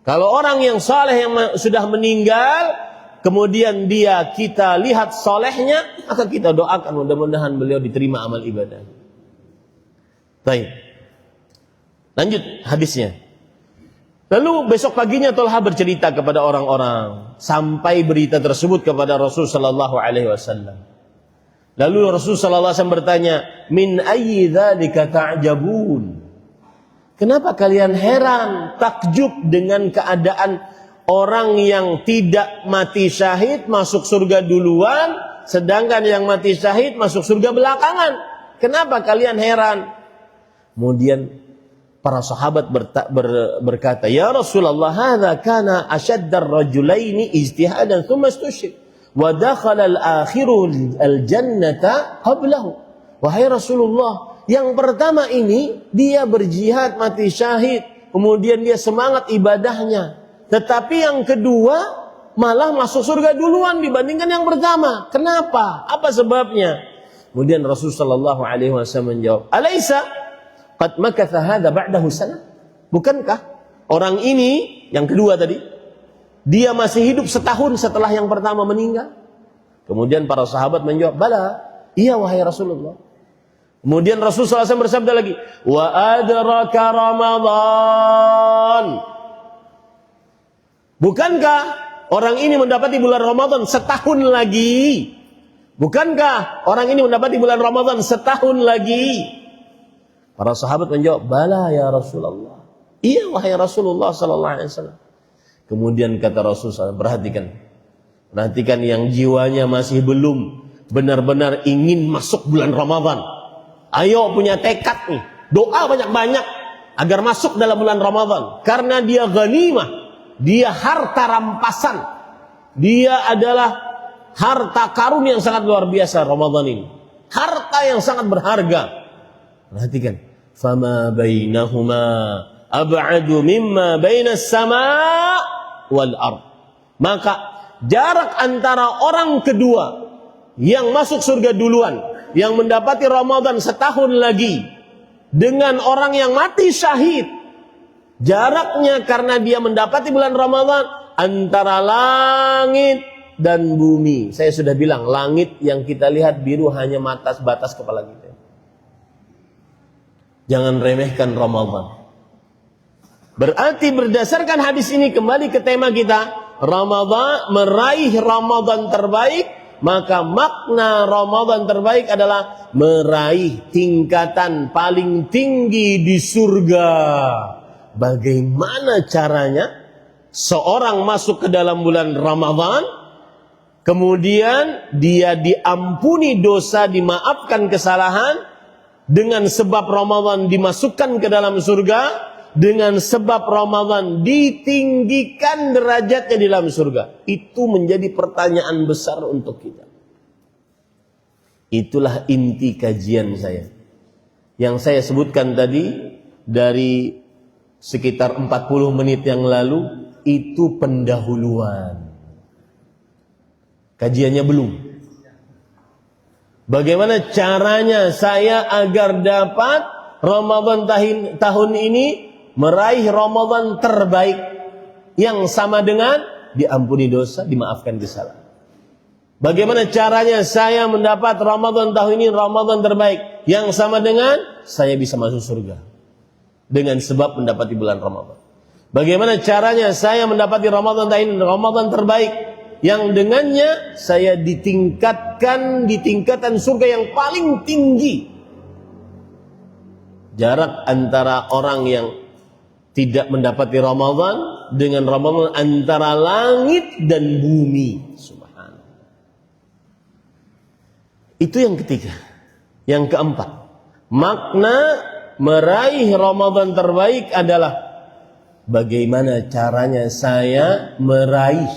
Kalau orang yang saleh yang sudah meninggal, kemudian kita lihat solehnya, maka kita doakan mudah-mudahan beliau diterima amal ibadah. Baik. Lanjut hadisnya. Lalu besok paginya Thalhah bercerita kepada orang-orang sampai berita tersebut kepada Rasul sallallahu alaihi wasallam. Lalu Rasul sallallahu alaihi wasallam bertanya, "Min ayyi dzalika ta'jabun?" Kenapa kalian heran, takjub dengan keadaan orang yang tidak mati syahid masuk surga duluan, sedangkan yang mati syahid masuk surga belakangan? Kenapa kalian heran? Kemudian para sahabat berkata, "Ya Rasulullah, hadza kana ashaddar rajulaini ijtihadan thumma istushhid wa dakhala al-akhiru al-jannata qablahu." Wahai Rasulullah, yang pertama ini dia berjihad mati syahid, kemudian dia semangat ibadahnya. Tetapi yang kedua malah masuk surga duluan dibandingkan yang pertama. Kenapa? Apa sebabnya? Kemudian Rasulullah sallallahu alaihi wasallam menjawab, "Alaisa qad makatha hadha ba'dahu sanah?" Bukankah orang ini yang kedua tadi dia masih hidup setahun setelah yang pertama meninggal? Kemudian para sahabat menjawab, "Bala, iya wahai Rasulullah." Kemudian Rasulullah SAW bersabda lagi, "Wa adraka Ramadan." Bukankah orang ini mendapati bulan Ramadan setahun lagi? Bukankah orang ini mendapati bulan Ramadan setahun lagi? Para sahabat menjawab, "Bala ya Rasulullah." Iya wahai Rasulullah sallallahu alaihi wasallam. Kemudian kata Rasulullah, perhatikan yang jiwanya masih belum benar-benar ingin masuk bulan Ramadan. Ayo punya tekad nih, doa banyak-banyak agar masuk dalam bulan Ramadan, karena dia ghanimah, dia harta rampasan, dia adalah harta karun yang sangat luar biasa. Ramadan ini harta yang sangat berharga. Perhatikan, fama bainahuma ab'adu mimma bainas sama' wal ard. Maka jarak antara orang kedua yang masuk surga duluan, yang mendapati Ramadan setahun lagi, dengan orang yang mati syahid, jaraknya karena dia mendapati bulan Ramadan antara langit dan bumi. Saya sudah bilang, langit yang kita lihat biru hanya batas kepala kita. Jangan remehkan Ramadan. Berarti berdasarkan hadis ini, kembali ke tema kita, Ramadan, meraih Ramadan terbaik. Maka makna Ramadan terbaik adalah meraih tingkatan paling tinggi di surga. Bagaimana caranya seorang masuk ke dalam bulan Ramadan, kemudian dia diampuni dosa, dimaafkan kesalahan, dengan sebab Ramadan dimasukkan ke dalam surga, dengan sebab Ramadan ditinggikan derajatnya di dalam surga. Itu menjadi pertanyaan besar untuk kita. Itulah inti kajian saya. Yang saya sebutkan tadi dari sekitar 40 menit yang lalu, itu pendahuluan. Kajiannya belum. Bagaimana caranya saya agar dapat Ramadan tahun ini meraih Ramadan terbaik, yang sama dengan diampuni dosa, dimaafkan kesalahan. Bagaimana caranya saya mendapat Ramadan tahun ini Ramadan terbaik, yang sama dengan saya bisa masuk surga dengan sebab mendapati bulan Ramadan. Bagaimana caranya saya mendapati Ramadan tahun ini Ramadan terbaik, yang dengannya saya ditingkatkan di tingkatan surga yang paling tinggi. Jarak antara orang yang tidak mendapati Ramadan dengan Ramadan antara langit dan bumi. Subhanallah. Itu yang ketiga. Yang keempat, makna meraih Ramadan terbaik adalah bagaimana caranya saya meraih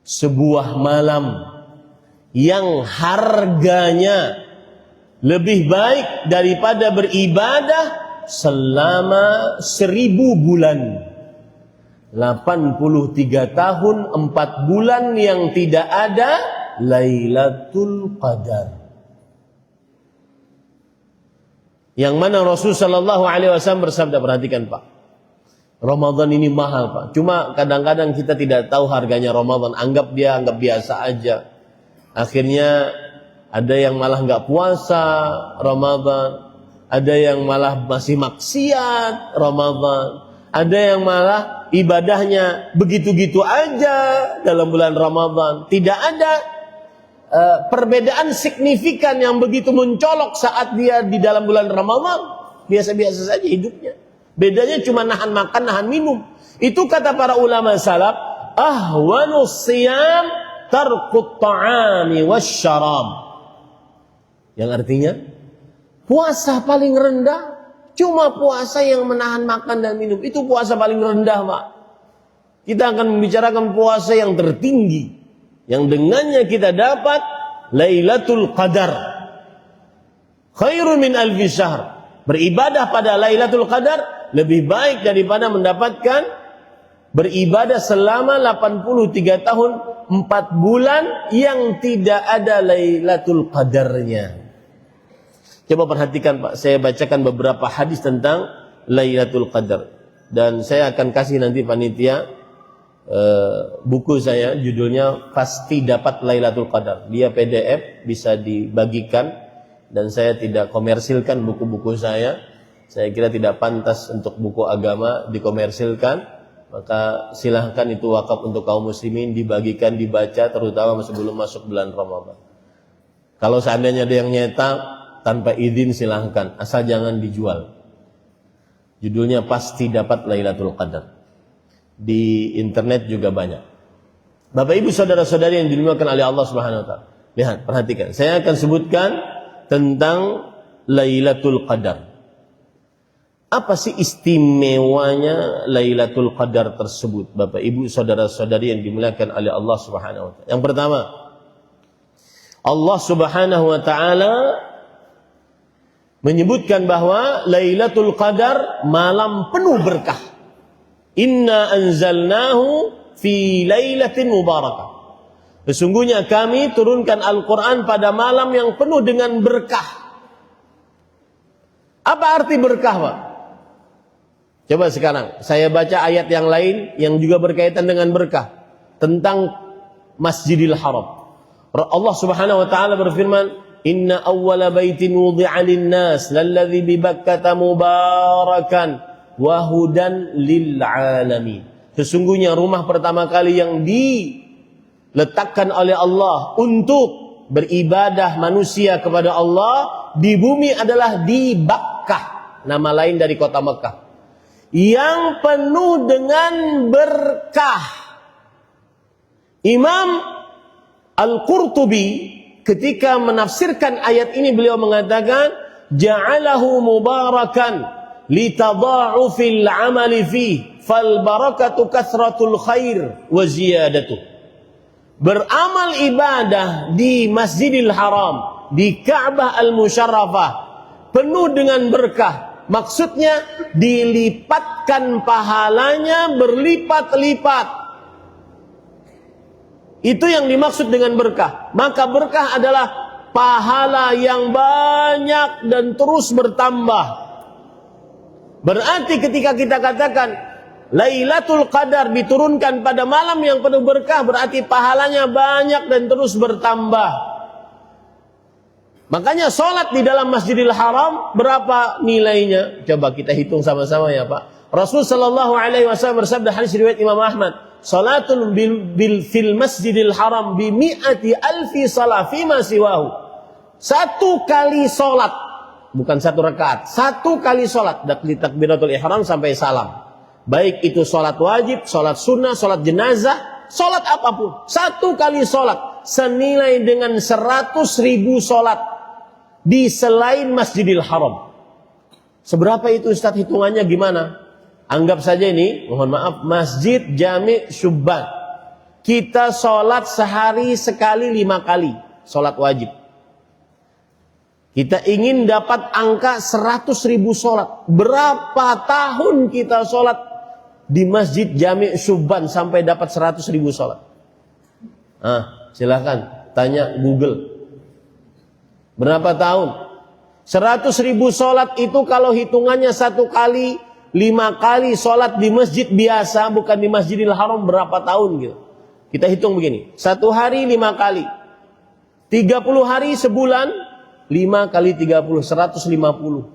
sebuah malam yang harganya lebih baik daripada beribadah selama 1000 bulan. 83 tahun 4 bulan yang tidak ada Lailatul Qadar. Yang mana Rasul sallallahu alaihi wasallam bersabda, perhatikan Pak, Ramadan ini mahal Pak. Cuma kadang-kadang kita tidak tahu harganya Ramadan, anggap biasa aja. Akhirnya ada yang malah nggak puasa Ramadan, ada yang malah masih maksiat Ramadan, ada yang malah ibadahnya begitu-gitu aja dalam bulan Ramadan. Tidak ada perbedaan signifikan yang begitu mencolok saat dia di dalam bulan Ramadan. Biasa-biasa saja hidupnya. Bedanya cuma nahan makan, nahan minum. Itu kata para ulama salaf, ahwanus siyam tarkut ta'ami wasyarab. Yang artinya, puasa paling rendah cuma puasa yang menahan makan dan minum. Itu puasa paling rendah, Pak. Kita akan membicarakan puasa yang tertinggi, yang dengannya kita dapat Lailatul Qadar. Khairun min alfi syahr. Beribadah pada Lailatul Qadar lebih baik daripada mendapatkan beribadah selama 83 tahun 4 bulan yang tidak ada Lailatul Qadarnya. Coba perhatikan Pak, saya bacakan beberapa hadis tentang Lailatul Qadar. Dan saya akan kasih nanti panitia buku saya, judulnya Pasti Dapat Lailatul Qadar. Dia PDF, bisa dibagikan. Dan saya tidak komersilkan buku-buku saya. Saya kira tidak pantas untuk buku agama dikomersilkan. Maka silahkan itu wakaf untuk kaum muslimin, dibagikan, dibaca, terutama sebelum masuk bulan Ramadan. Kalau seandainya ada yang nyetak tanpa izin silahkan, asal jangan dijual. Judulnya Pasti Dapat Lailatul Qadar. Di internet juga banyak. Bapak Ibu saudara-saudari yang dimuliakan oleh Allah Subhanahu wa taala. Lihat, perhatikan. Saya akan sebutkan tentang Lailatul Qadar. Apa sih istimewanya Lailatul Qadar tersebut, Bapak Ibu saudara-saudari yang dimuliakan oleh Allah Subhanahu wa taala? Yang pertama, Allah Subhanahu wa taala menyebutkan bahwa Lailatul Qadar malam penuh berkah. Inna anzalnahu fi lailatin mubarakah. Sesungguhnya kami turunkan Al-Quran pada malam yang penuh dengan berkah. Apa arti berkah, Pak? Coba sekarang saya baca ayat yang lain yang juga berkaitan dengan berkah tentang Masjidil Haram. Allah Subhanahu wa taala berfirman, "Inna awwala baitin wudi'a lin-nas lalladzi bi Bakkah mubarakan wa hudan lil alamin." Sesungguhnya rumah pertama kali yang diletakkan oleh Allah untuk beribadah manusia kepada Allah di bumi adalah di Bakkah, nama lain dari kota Mekah, yang penuh dengan berkah. Imam Al-Qurtubi ketika menafsirkan ayat ini beliau mengatakan, ja'alahu mubarakan litadha'ufil amali fihi fal barakatu kathratul khair wa ziyadatuh. Beramal ibadah di Masjidil Haram, di Ka'bah Al-Musyarrafah, penuh dengan berkah. Maksudnya dilipatkan pahalanya berlipat-lipat. Itu yang dimaksud dengan berkah. Maka berkah adalah pahala yang banyak dan terus bertambah. Berarti ketika kita katakan Lailatul Qadar diturunkan pada malam yang penuh berkah, berarti pahalanya banyak dan terus bertambah. Makanya sholat di dalam Masjidil Haram berapa nilainya? Coba kita hitung sama-sama ya Pak. Rasul sallallahu alaihi wasallam bersabda, hadis riwayat Imam Ahmad, "Salatun fil Masjidil Haram bi mi'ati alfi salah fima siwahu." Satu kali sholat, bukan satu rakaat, satu kali sholat dari takbiratul ihram sampai salam. Baik itu sholat wajib, sholat sunnah, sholat jenazah, sholat apapun. Satu kali sholat senilai dengan 100.000 sholat di selain Masjidil Haram. Seberapa itu Ustaz hitungannya gimana? Anggap saja ini, mohon maaf, Masjid Jami' Syubban. Kita sholat sehari sekali 5 kali, sholat wajib. Kita ingin dapat angka 100.000 sholat. Berapa tahun kita sholat di Masjid Jami' Syubban sampai dapat 100.000 sholat? Silakan tanya Google. Berapa tahun? 100.000 sholat itu kalau hitungannya satu kali 5 kali sholat di masjid biasa, bukan di Masjidil Haram, berapa tahun gitu. Kita hitung begini, 1 hari 5 kali, 30 hari sebulan, 5 kali 30, 150.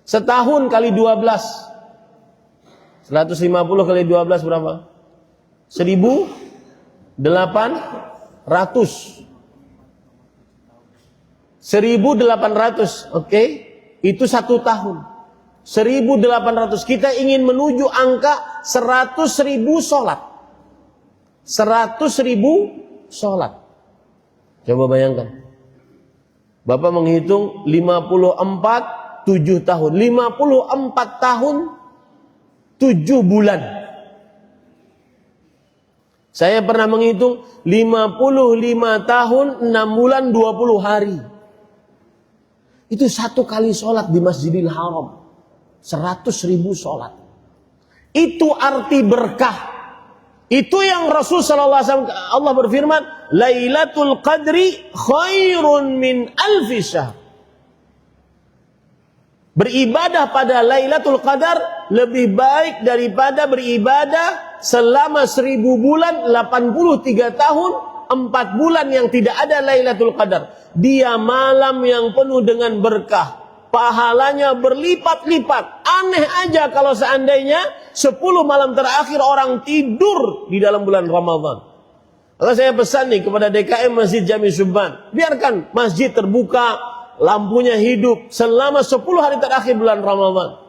Setahun kali 12, 150 kali 12 berapa? 1.800. 1.800, oke? Itu 1 tahun. 1.800. Kita ingin menuju angka 100.000 sholat. 100.000 sholat. Coba bayangkan. Bapak menghitung 54, 7 tahun. 54 tahun, 7 bulan. Saya pernah menghitung 55 tahun, 6 bulan, 20 hari. Itu 1 kali sholat di Masjidil Haram. 100.000 sholat. Itu arti berkah. Itu yang Rasul sallallahu alaihi wasallam, Allah berfirman, Lailatul Qadri khairun min alfi syahr. Beribadah pada Lailatul Qadar lebih baik daripada beribadah selama 1000 bulan, 83 tahun, 4 bulan yang tidak ada Lailatul Qadar. Dia malam yang penuh dengan berkah. Pahalanya berlipat-lipat. Aneh aja kalau seandainya 10 malam terakhir orang tidur di dalam bulan Ramadan. Maka saya pesan nih kepada DKM Masjid Jami' Syubban, biarkan masjid terbuka, lampunya hidup selama 10 hari terakhir bulan Ramadan.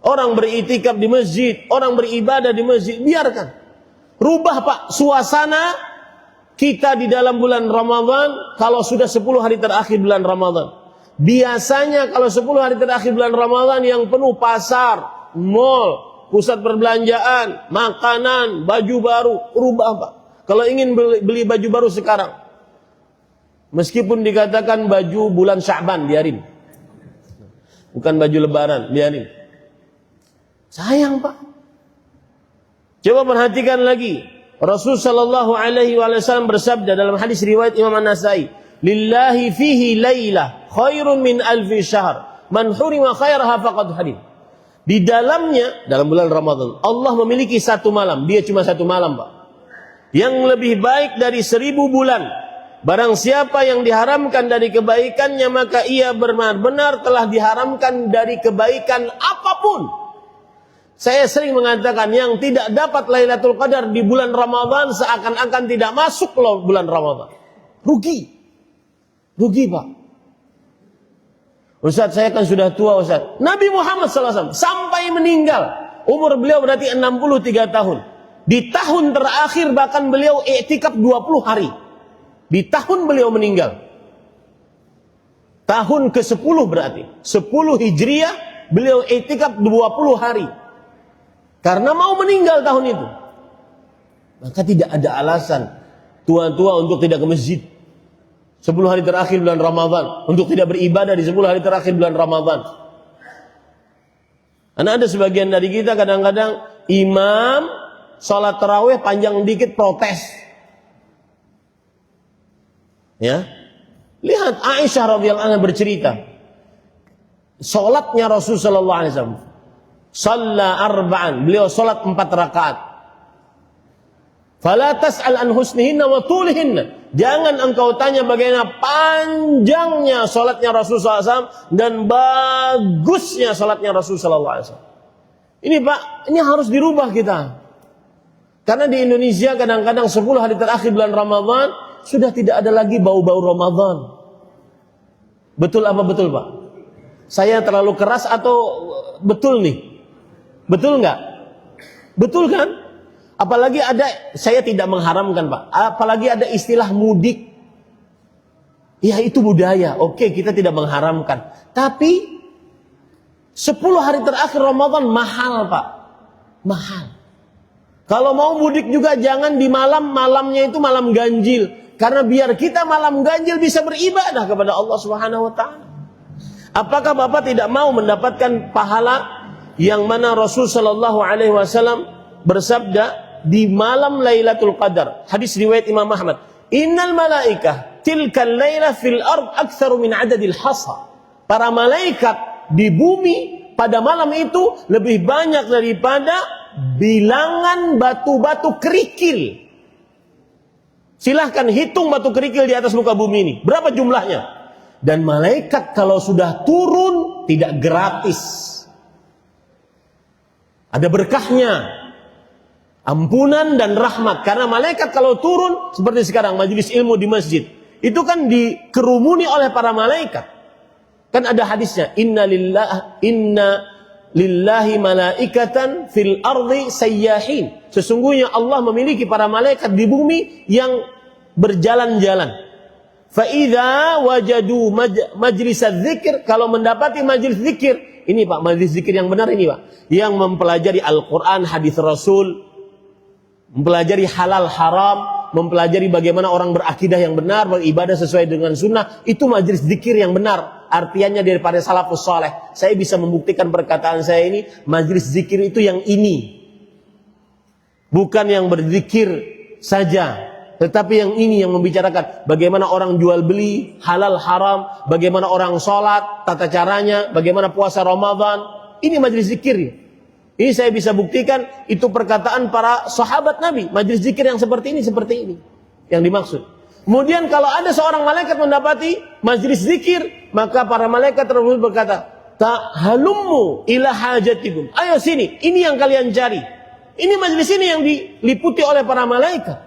Orang beriktikaf di masjid, orang beribadah di masjid, biarkan. Rubah Pak suasana kita di dalam bulan Ramadan kalau sudah 10 hari terakhir bulan Ramadan. Biasanya kalau 10 hari terakhir bulan Ramadan yang penuh pasar, mall, pusat perbelanjaan, makanan, baju baru, rubah Pak. Kalau ingin beli baju baru sekarang, meskipun dikatakan baju bulan Sya'ban, biarin. Bukan baju lebaran, biarin. Sayang Pak. Coba perhatikan lagi. Rasul sallallahu alaihi wasallam bersabda dalam hadis riwayat Imam An-Nasa'i, "Lillahi fihi lailah khairun min alfi syahr. Man hurima khairaha faqad harim." Di dalamnya, dalam bulan Ramadan, Allah memiliki satu malam. Dia cuma satu malam, Pak, yang lebih baik dari 1000 bulan. Barang siapa yang diharamkan dari kebaikannya, maka ia benar-benar telah diharamkan dari kebaikan apapun. Saya sering mengatakan yang tidak dapat Lailatul Qadar di bulan Ramadan seakan-akan tidak masuk loh bulan Ramadan. Rugi. Rugi, Pak. Ustaz, saya kan sudah tua, Ustaz. Nabi Muhammad SAW sampai meninggal, umur beliau berarti 63 tahun. Di tahun terakhir bahkan beliau i'tikaf 20 hari. Di tahun beliau meninggal. Tahun ke-10 berarti. 10 Hijriah beliau i'tikaf 20 hari. Karena mau meninggal tahun itu. Maka tidak ada alasan tua-tua untuk tidak ke masjid. 10 hari terakhir bulan Ramadan. Untuk tidak beribadah di 10 hari terakhir bulan Ramadan. Karena ada sebagian dari kita kadang-kadang imam sholat tarawih panjang dikit protes. Ya, lihat Aisyah radhiyallahu anha bercerita. Sholatnya Rasul sallallahu alaihi wasallam. Shalla arba'an. Beliau sholat 4 rakaat. Fala tas'al an husnihinna wa tulihinna. Jangan engkau tanya bagaimana panjangnya sholatnya Rasul SAW dan bagusnya sholatnya Rasul SAW. Ini Pak, ini harus dirubah kita. Karena di Indonesia kadang-kadang 10 hari terakhir bulan Ramadan sudah tidak ada lagi bau-bau Ramadan. Betul apa betul, Pak? Saya terlalu keras atau betul nih? Betul nggak? Betul kan? Apalagi ada, saya tidak mengharamkan, Pak. Apalagi ada istilah mudik. Ya itu budaya. Oke, kita tidak mengharamkan. Tapi 10 hari terakhir Ramadan mahal, Pak. Mahal. Kalau mau mudik juga jangan di malamnya itu malam ganjil. Karena biar kita malam ganjil bisa beribadah kepada Allah Subhanahu wa taala. Apakah Bapak tidak mau mendapatkan pahala yang mana Rasul sallallahu alaihi wasallam bersabda di malam Lailatul Qadar, hadis riwayat Imam Ahmad, innal malaikah tilkal laila fil ard aktsaru min adadil hasa. Para malaikat di bumi pada malam itu lebih banyak daripada bilangan batu-batu kerikil. Silahkan hitung batu kerikil di atas muka bumi ini, berapa jumlahnya? Dan malaikat kalau sudah turun tidak gratis, ada berkahnya, ampunan dan rahmat. Karena malaikat kalau turun seperti sekarang majelis ilmu di masjid, itu kan dikerumuni oleh para malaikat. Kan ada hadisnya, inna lillahi malaikatan fil ardi sayyahin. Sesungguhnya Allah memiliki para malaikat di bumi yang berjalan-jalan. Fa idza wajadu majlis dzikir, kalau mendapati majelis zikir, ini Pak, majelis zikir yang benar ini Pak, yang mempelajari Al-Qur'an, hadis Rasul, mempelajari halal haram, mempelajari bagaimana orang berakidah yang benar, beribadah sesuai dengan sunnah, itu majelis zikir yang benar. Artinya daripada salafus saleh. Saya bisa membuktikan perkataan saya ini, majelis zikir itu yang ini. Bukan yang berzikir saja, tetapi yang ini yang membicarakan bagaimana orang jual beli, halal haram, bagaimana orang sholat, tata caranya, bagaimana puasa Ramadan. Ini majelis zikir. Ini saya bisa buktikan, itu perkataan para sahabat Nabi. Majelis zikir yang seperti ini yang dimaksud. Kemudian kalau ada seorang malaikat mendapati majelis zikir, maka para malaikat tersebut berkata, "Ta'halummu ila hajatikum." Ayo sini, ini yang kalian cari. Ini majelis ini yang diliputi oleh para malaikat.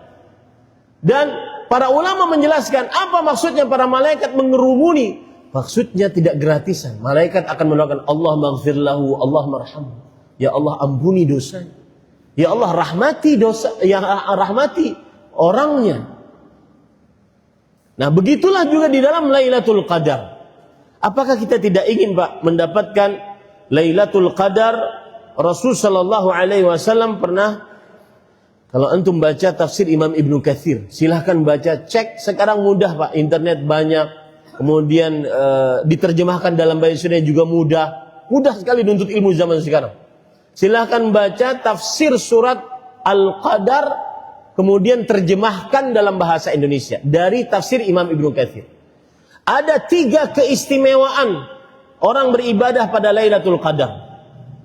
Dan para ulama menjelaskan apa maksudnya para malaikat mengerumuni. Maksudnya tidak gratisan. Malaikat akan mendoakan, Allah maghfir lahu, Allah marhamhu. Ya Allah ampuni dosanya. Ya Allah rahmati dosa, ya rahmati orangnya. Nah begitulah juga di dalam Lailatul Qadar. Apakah kita tidak ingin Pak mendapatkan Lailatul Qadar? Rasul sallallahu alaihi wasallam pernah, kalau antum baca tafsir Imam Ibnu Katsir, silahkan baca, cek, sekarang mudah Pak, internet banyak, kemudian diterjemahkan dalam bahasa Indonesia juga mudah sekali nuntut ilmu zaman sekarang. Silahkan baca tafsir surat Al-Qadar kemudian terjemahkan dalam bahasa Indonesia dari tafsir Imam Ibnu Katsir. Ada 3 keistimewaan orang beribadah pada Lailatul Qadar.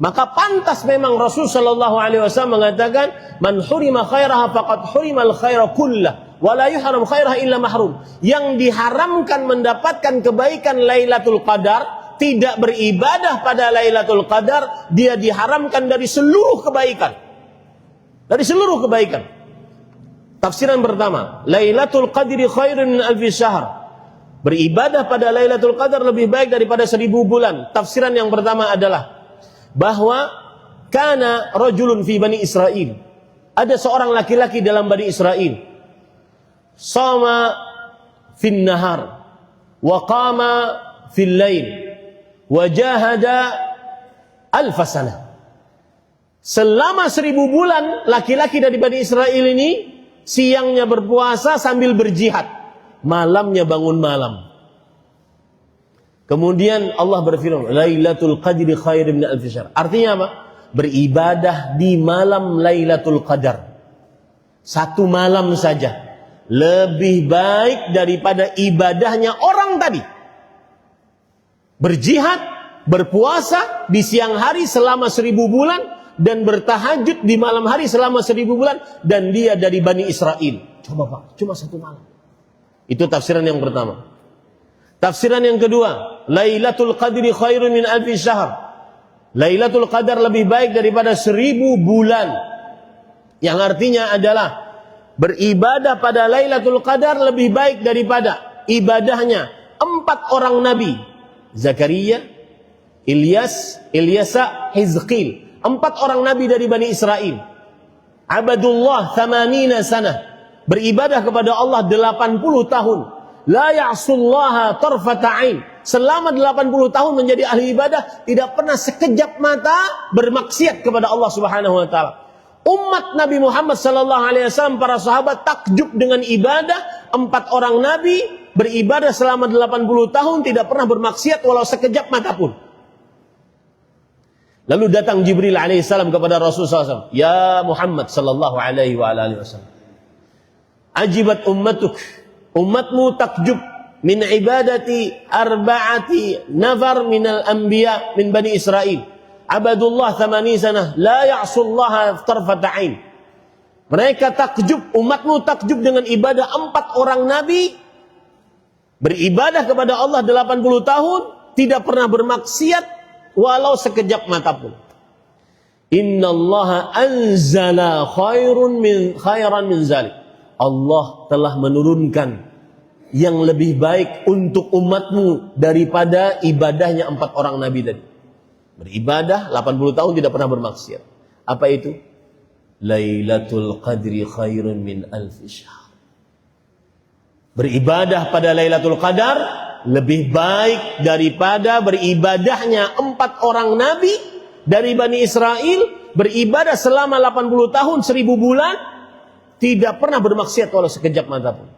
Maka pantas memang Rasul sallallahu alaihi wasallam mengatakan, "Man hurima khairaha faqad hurimal khaira kullah, wa la yuhram khairaha illa mahrum." Yang diharamkan mendapatkan kebaikan Lailatul Qadar, tidak beribadah pada Lailatul Qadar, dia diharamkan dari seluruh kebaikan. Dari seluruh kebaikan. Tafsiran pertama, Lailatul Qadri khairun min alfi syahr. Beribadah pada Lailatul Qadar lebih baik daripada 1000 bulan. Tafsiran yang pertama adalah bahwa kana rajulun fi Bani Israel. Ada seorang laki-laki dalam Bani Israel. Shama fin nahar wa qama fil lail wa jahada alfasana. Selama 1000 bulan laki-laki dari Bani Israel ini siangnya berpuasa sambil berjihad, malamnya bangun malam. Kemudian Allah berfirman, Lailatul Qadri khairun min alfi syahr. Artinya apa? Beribadah di malam Lailatul Qadar. Satu malam saja lebih baik daripada ibadahnya orang tadi. Berjihad, berpuasa di siang hari selama 1000 bulan dan bertahajud di malam hari selama 1000 bulan, dan dia dari Bani Israel. Coba Pak, cuma satu malam. Itu tafsiran yang pertama. Tafsiran yang kedua, Lailatul Qadri khairun min alfi syahr. Lailatul Qadar lebih baik daripada 1000 bulan. Yang artinya adalah beribadah pada Lailatul Qadar lebih baik daripada ibadahnya 4 orang nabi. Zakaria, Ilyasa, Hizqil. 4 orang nabi dari Bani Israel. Abadullah 80 sanah. Beribadah kepada Allah 80 tahun. La ya'sullaha tarfata ain. Selama 80 tahun menjadi ahli ibadah, tidak pernah sekejap mata bermaksiat kepada Allah Subhanahu wa taala. Umat Nabi Muhammad sallallahu alaihi wasallam, para sahabat takjub dengan ibadah 4 orang nabi beribadah selama 80 tahun tidak pernah bermaksiat walau sekejap mata pun. Lalu datang Jibril alaihissalam kepada Rasulullah SAW. Ya Muhammad sallallahu alaihi wa alihi wasallam. Ajibat ummatuk. Umatmu takjub min ibadati arba'ati nafar minal anbiya min Bani Israel. Abadullah 80 sanah la ya'sullaha tarfata ain. Mereka takjub, umatmu takjub dengan ibadah 4 orang nabi beribadah kepada Allah 80 tahun tidak pernah bermaksiat walau sekejap mata pun. Innallaha anzala khairan min zalik. Allah telah menurunkan yang lebih baik untuk umatmu daripada ibadahnya 4 orang nabi tadi. Beribadah 80 tahun tidak pernah bermaksiat. Apa itu? Lailatul Qadri khairun min alfi syahr. Beribadah pada Lailatul Qadar lebih baik daripada beribadahnya 4 orang nabi dari Bani Israel, beribadah selama 80 tahun 1000 bulan tidak pernah bermaksiat walau sekejap mata pun.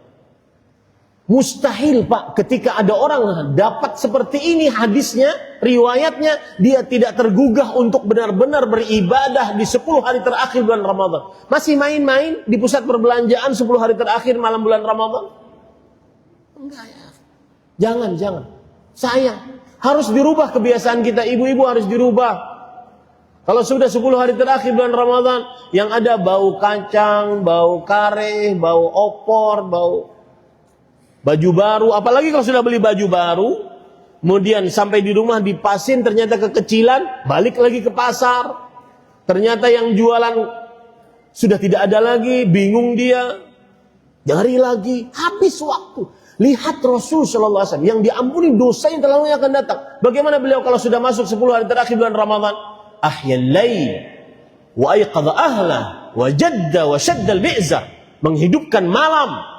Mustahil Pak, ketika ada orang dapat seperti ini hadisnya, riwayatnya, dia tidak tergugah untuk benar-benar beribadah di 10 hari terakhir bulan Ramadan. Masih main-main di pusat perbelanjaan 10 hari terakhir malam bulan Ramadan? Enggak ya. Jangan. Sayang. Harus dirubah kebiasaan kita, ibu-ibu harus dirubah. Kalau sudah 10 hari terakhir bulan Ramadan, yang ada bau kacang, bau kare, bau opor, bau baju baru. Apalagi kalau sudah beli baju baru, kemudian sampai di rumah dipasin, ternyata kekecilan, balik lagi ke pasar. Ternyata yang jualan sudah tidak ada lagi, bingung dia. Cari lagi, habis waktu. Lihat Rasul sallallahu alaihi wasallam yang diampuni dosanya terlalu akan datang. Bagaimana beliau kalau sudah masuk 10 hari terakhir bulan Ramadan? Ahyal lail wa ayqadha ahla wa jadda wa shadda al-bi'za. Menghidupkan malam.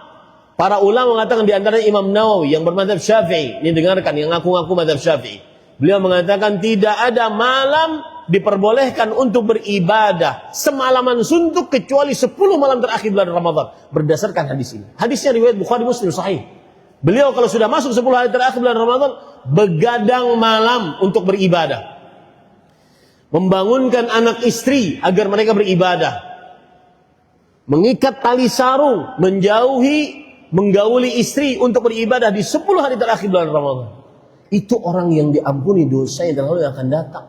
Para ulama mengatakan di antaranya Imam Nawawi yang bermadzhab Syafi'i. Ini dengarkan yang ngaku-ngaku madzhab Syafi'i. Beliau mengatakan tidak ada malam diperbolehkan untuk beribadah semalaman suntuk kecuali 10 malam terakhir bulan Ramadan. Berdasarkan hadis ini. Hadisnya riwayat Bukhari Muslim sahih. Beliau kalau sudah masuk 10 hari terakhir bulan Ramadan, begadang malam untuk beribadah. Membangunkan anak istri agar mereka beribadah. mengikat tali sarung, menggauli istri untuk beribadah di 10 hari terakhir bulan Ramadan. Itu orang yang diampuni dosanya dalam yang akan datang.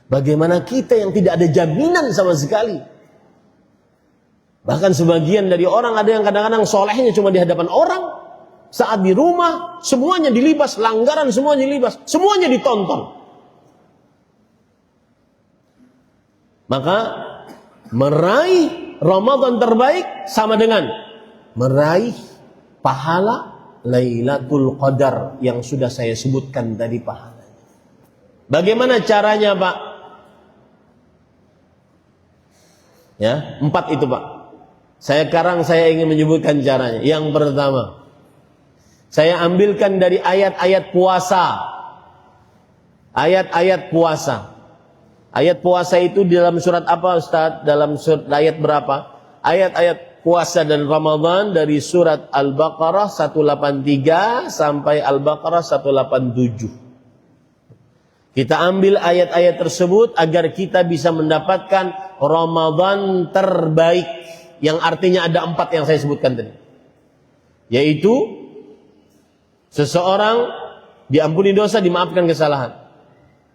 Bagaimana kita yang tidak ada jaminan sama sekali? Bahkan sebagian dari orang ada yang kadang-kadang solehnya cuma di hadapan orang. Saat di rumah, semuanya dilibas, langgaran semuanya dilibas, semuanya ditonton. Maka meraih Ramadan terbaik sama dengan meraih pahala Lailatul Qadar yang sudah saya sebutkan tadi pahalanya. Bagaimana caranya, Pak? Ya, 4 itu, Pak. Sekarang saya ingin menyebutkan caranya. Yang pertama, saya ambilkan dari ayat-ayat puasa. Ayat-ayat puasa. Ayat puasa itu di dalam surat apa, Ustaz? Dalam surat ayat berapa? Ayat-ayat puasa dan Ramadan dari surat Al-Baqarah 183 sampai Al-Baqarah 187. Kita ambil ayat-ayat tersebut agar kita bisa mendapatkan Ramadan terbaik. Yang artinya ada 4 yang saya sebutkan tadi. Yaitu seseorang diampuni dosa, dimaafkan kesalahan,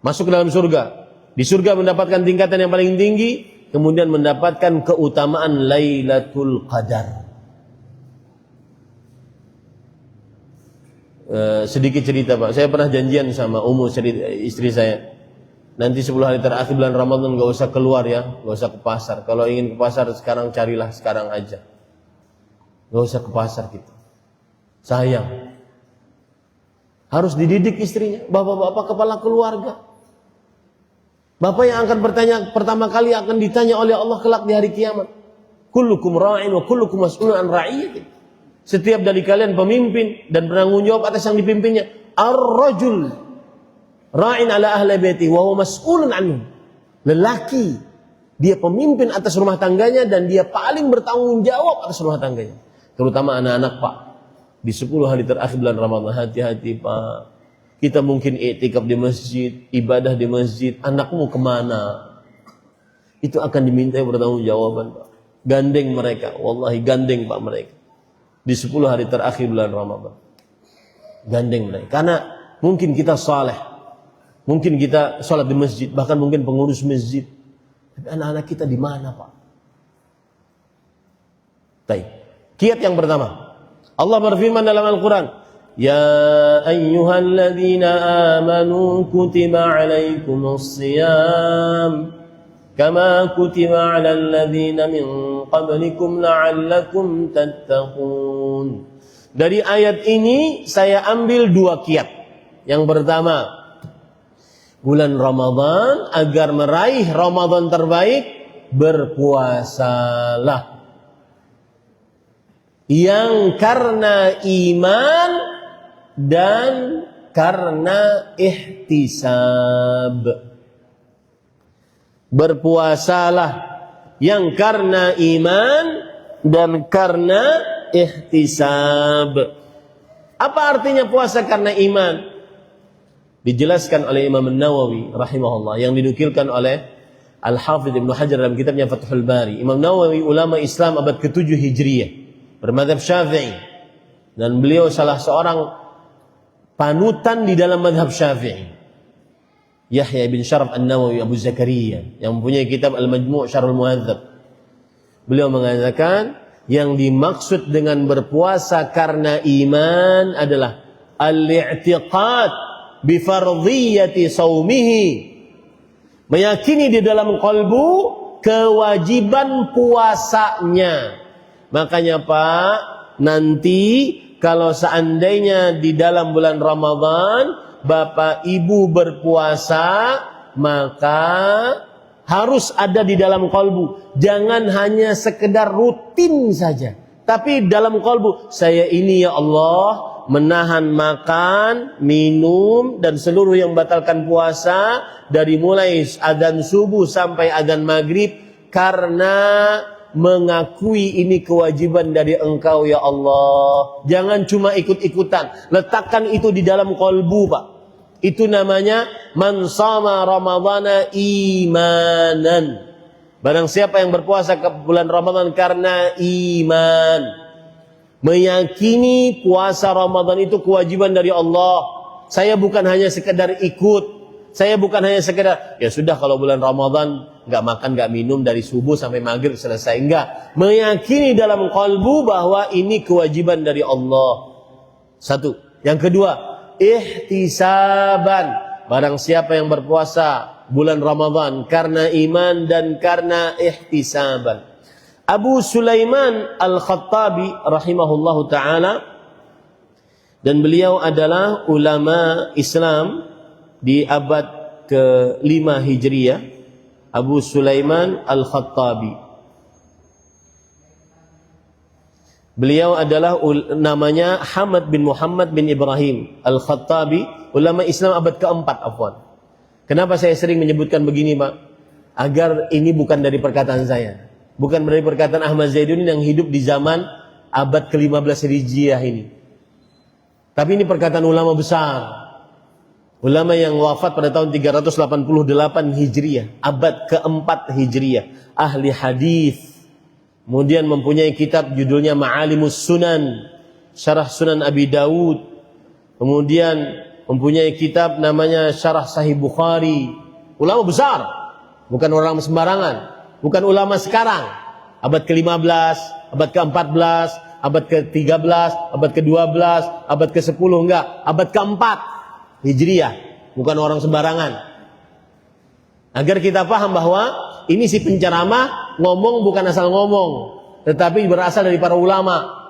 masuk ke dalam surga. Di surga mendapatkan tingkatan yang paling tinggi, kemudian mendapatkan keutamaan Lailatul Qadar. Sedikit cerita, Pak. Saya pernah janjian sama istri saya. Nanti 10 hari terakhir bulan Ramadan gak usah keluar ya, gak usah ke pasar. Kalau ingin ke pasar sekarang carilah sekarang aja. Gak usah ke pasar gitu. Sayang. Harus dididik istrinya, bapak-bapak kepala keluarga. Bapak yang akan bertanya pertama kali akan ditanya oleh Allah kelak di hari kiamat. Kullukum ra'in wa kullukum mas'ulun an ra'iyati. Setiap dari kalian pemimpin dan bertanggung jawab atas yang dipimpinnya. Ar-rajul ra'in ala ahli baiti wa huwa mas'ulun anhu. Lelaki, dia pemimpin atas rumah tangganya dan dia paling bertanggung jawab atas rumah tangganya. Terutama anak-anak, Pak. Di 10 hari terakhir bulan Ramadan, hati-hati, Pak. Kita mungkin i'tikaf di masjid, ibadah di masjid, anakmu kemana? Itu akan dimintai pertanggungjawaban, Pak. Gandeng mereka, wallahi gandeng, Pak, mereka. Di 10 hari terakhir bulan Ramadan. Gandeng mereka. Karena mungkin kita saleh, mungkin kita sholat di masjid, bahkan mungkin pengurus masjid. Tapi anak-anak kita di mana, Pak? Baik. Kiat yang pertama. Allah berfirman dalam Al-Quran. Ya ayyuhalladzina amanu kutiba alaikumus siyam kama kutiba alal ladzina min qablikum la'allakum tattaqun. Dari ayat ini saya ambil 2 kiat. Yang pertama, bulan Ramadan, agar meraih Ramadan terbaik, berpuasalah. Yang karena iman dan karena ihtisab. Berpuasalah yang karena iman dan karena ihtisab. Apa artinya puasa karena iman? Dijelaskan oleh Imam An-Nawawi rahimahullah, yang dinukilkan oleh Al-Hafidh Ibnu Hajar dalam kitabnya Fathul Bari. Imam Nawawi ulama Islam abad ke-7 Hijriyah, bermadzhab Syafi'i, dan beliau salah seorang panutan di dalam mazhab Syafi'i. Yahya bin Syaraf An-Nawawi Abu Zakaria, yang mempunyai kitab Al-Majmu' Syarhul Muhadzab. Beliau mengatakan yang dimaksud dengan berpuasa karena iman adalah al-i'tiqad bi fardhiyati saumihi, meyakini di dalam kalbu kewajiban puasanya. Makanya, Pak, nanti kalau seandainya di dalam bulan Ramadan Bapak Ibu berpuasa, maka harus ada di dalam kalbu. Jangan hanya sekedar rutin saja, tapi dalam kalbu, saya ini ya Allah menahan makan, minum dan seluruh yang batalkan puasa dari mulai adzan subuh sampai adzan maghrib karena mengakui ini kewajiban dari Engkau ya Allah. Jangan cuma ikut-ikutan. Letakkan itu di dalam kalbu, Pak. Itu namanya man shama ramadhana imanan Barang siapa yang berpuasa ke bulan Ramadan karena iman, meyakini puasa Ramadan itu kewajiban dari Allah. Saya bukan hanya sekedar ikut, saya bukan hanya sekedar, ya sudah kalau bulan Ramadan nggak makan nggak minum dari subuh sampai maghrib selesai. Enggak, meyakini dalam kalbu bahwa ini kewajiban dari Allah. Satu. Yang kedua, ihtisaban. Barang siapa yang berpuasa bulan Ramadan karena iman dan karena ihtisaban. Abu Sulaiman Al-Khattabi rahimahullahu ta'ala, dan beliau adalah ulama Islam di abad ke-5 Hijriah. Abu Sulaiman Al-Khattabi, beliau adalah namanya Hamad bin Muhammad bin Ibrahim Al-Khattabi, ulama Islam abad ke-4 afwan. Kenapa saya sering menyebutkan begini, Pak? Agar ini bukan dari perkataan saya, bukan dari perkataan Ahmad Zaiduddin yang hidup di zaman abad ke-15 Hijriah ini. Tapi ini perkataan ulama besar, ulama yang wafat pada tahun 388 Hijriah, abad ke-4 Hijriah, ahli hadis. Kemudian mempunyai kitab judulnya Ma'alimus Sunan, Syarah Sunan Abi Dawud. Kemudian mempunyai kitab namanya Syarah Sahih Bukhari. Ulama besar, bukan orang sembarangan, bukan ulama sekarang. Abad ke-15, abad ke-14, abad ke-13, abad ke-12, abad ke-10, enggak, abad ke-4 Hijriah, bukan orang sembarangan. Agar kita paham bahwa ini si penceramah ngomong bukan asal ngomong, tetapi berasal dari para ulama.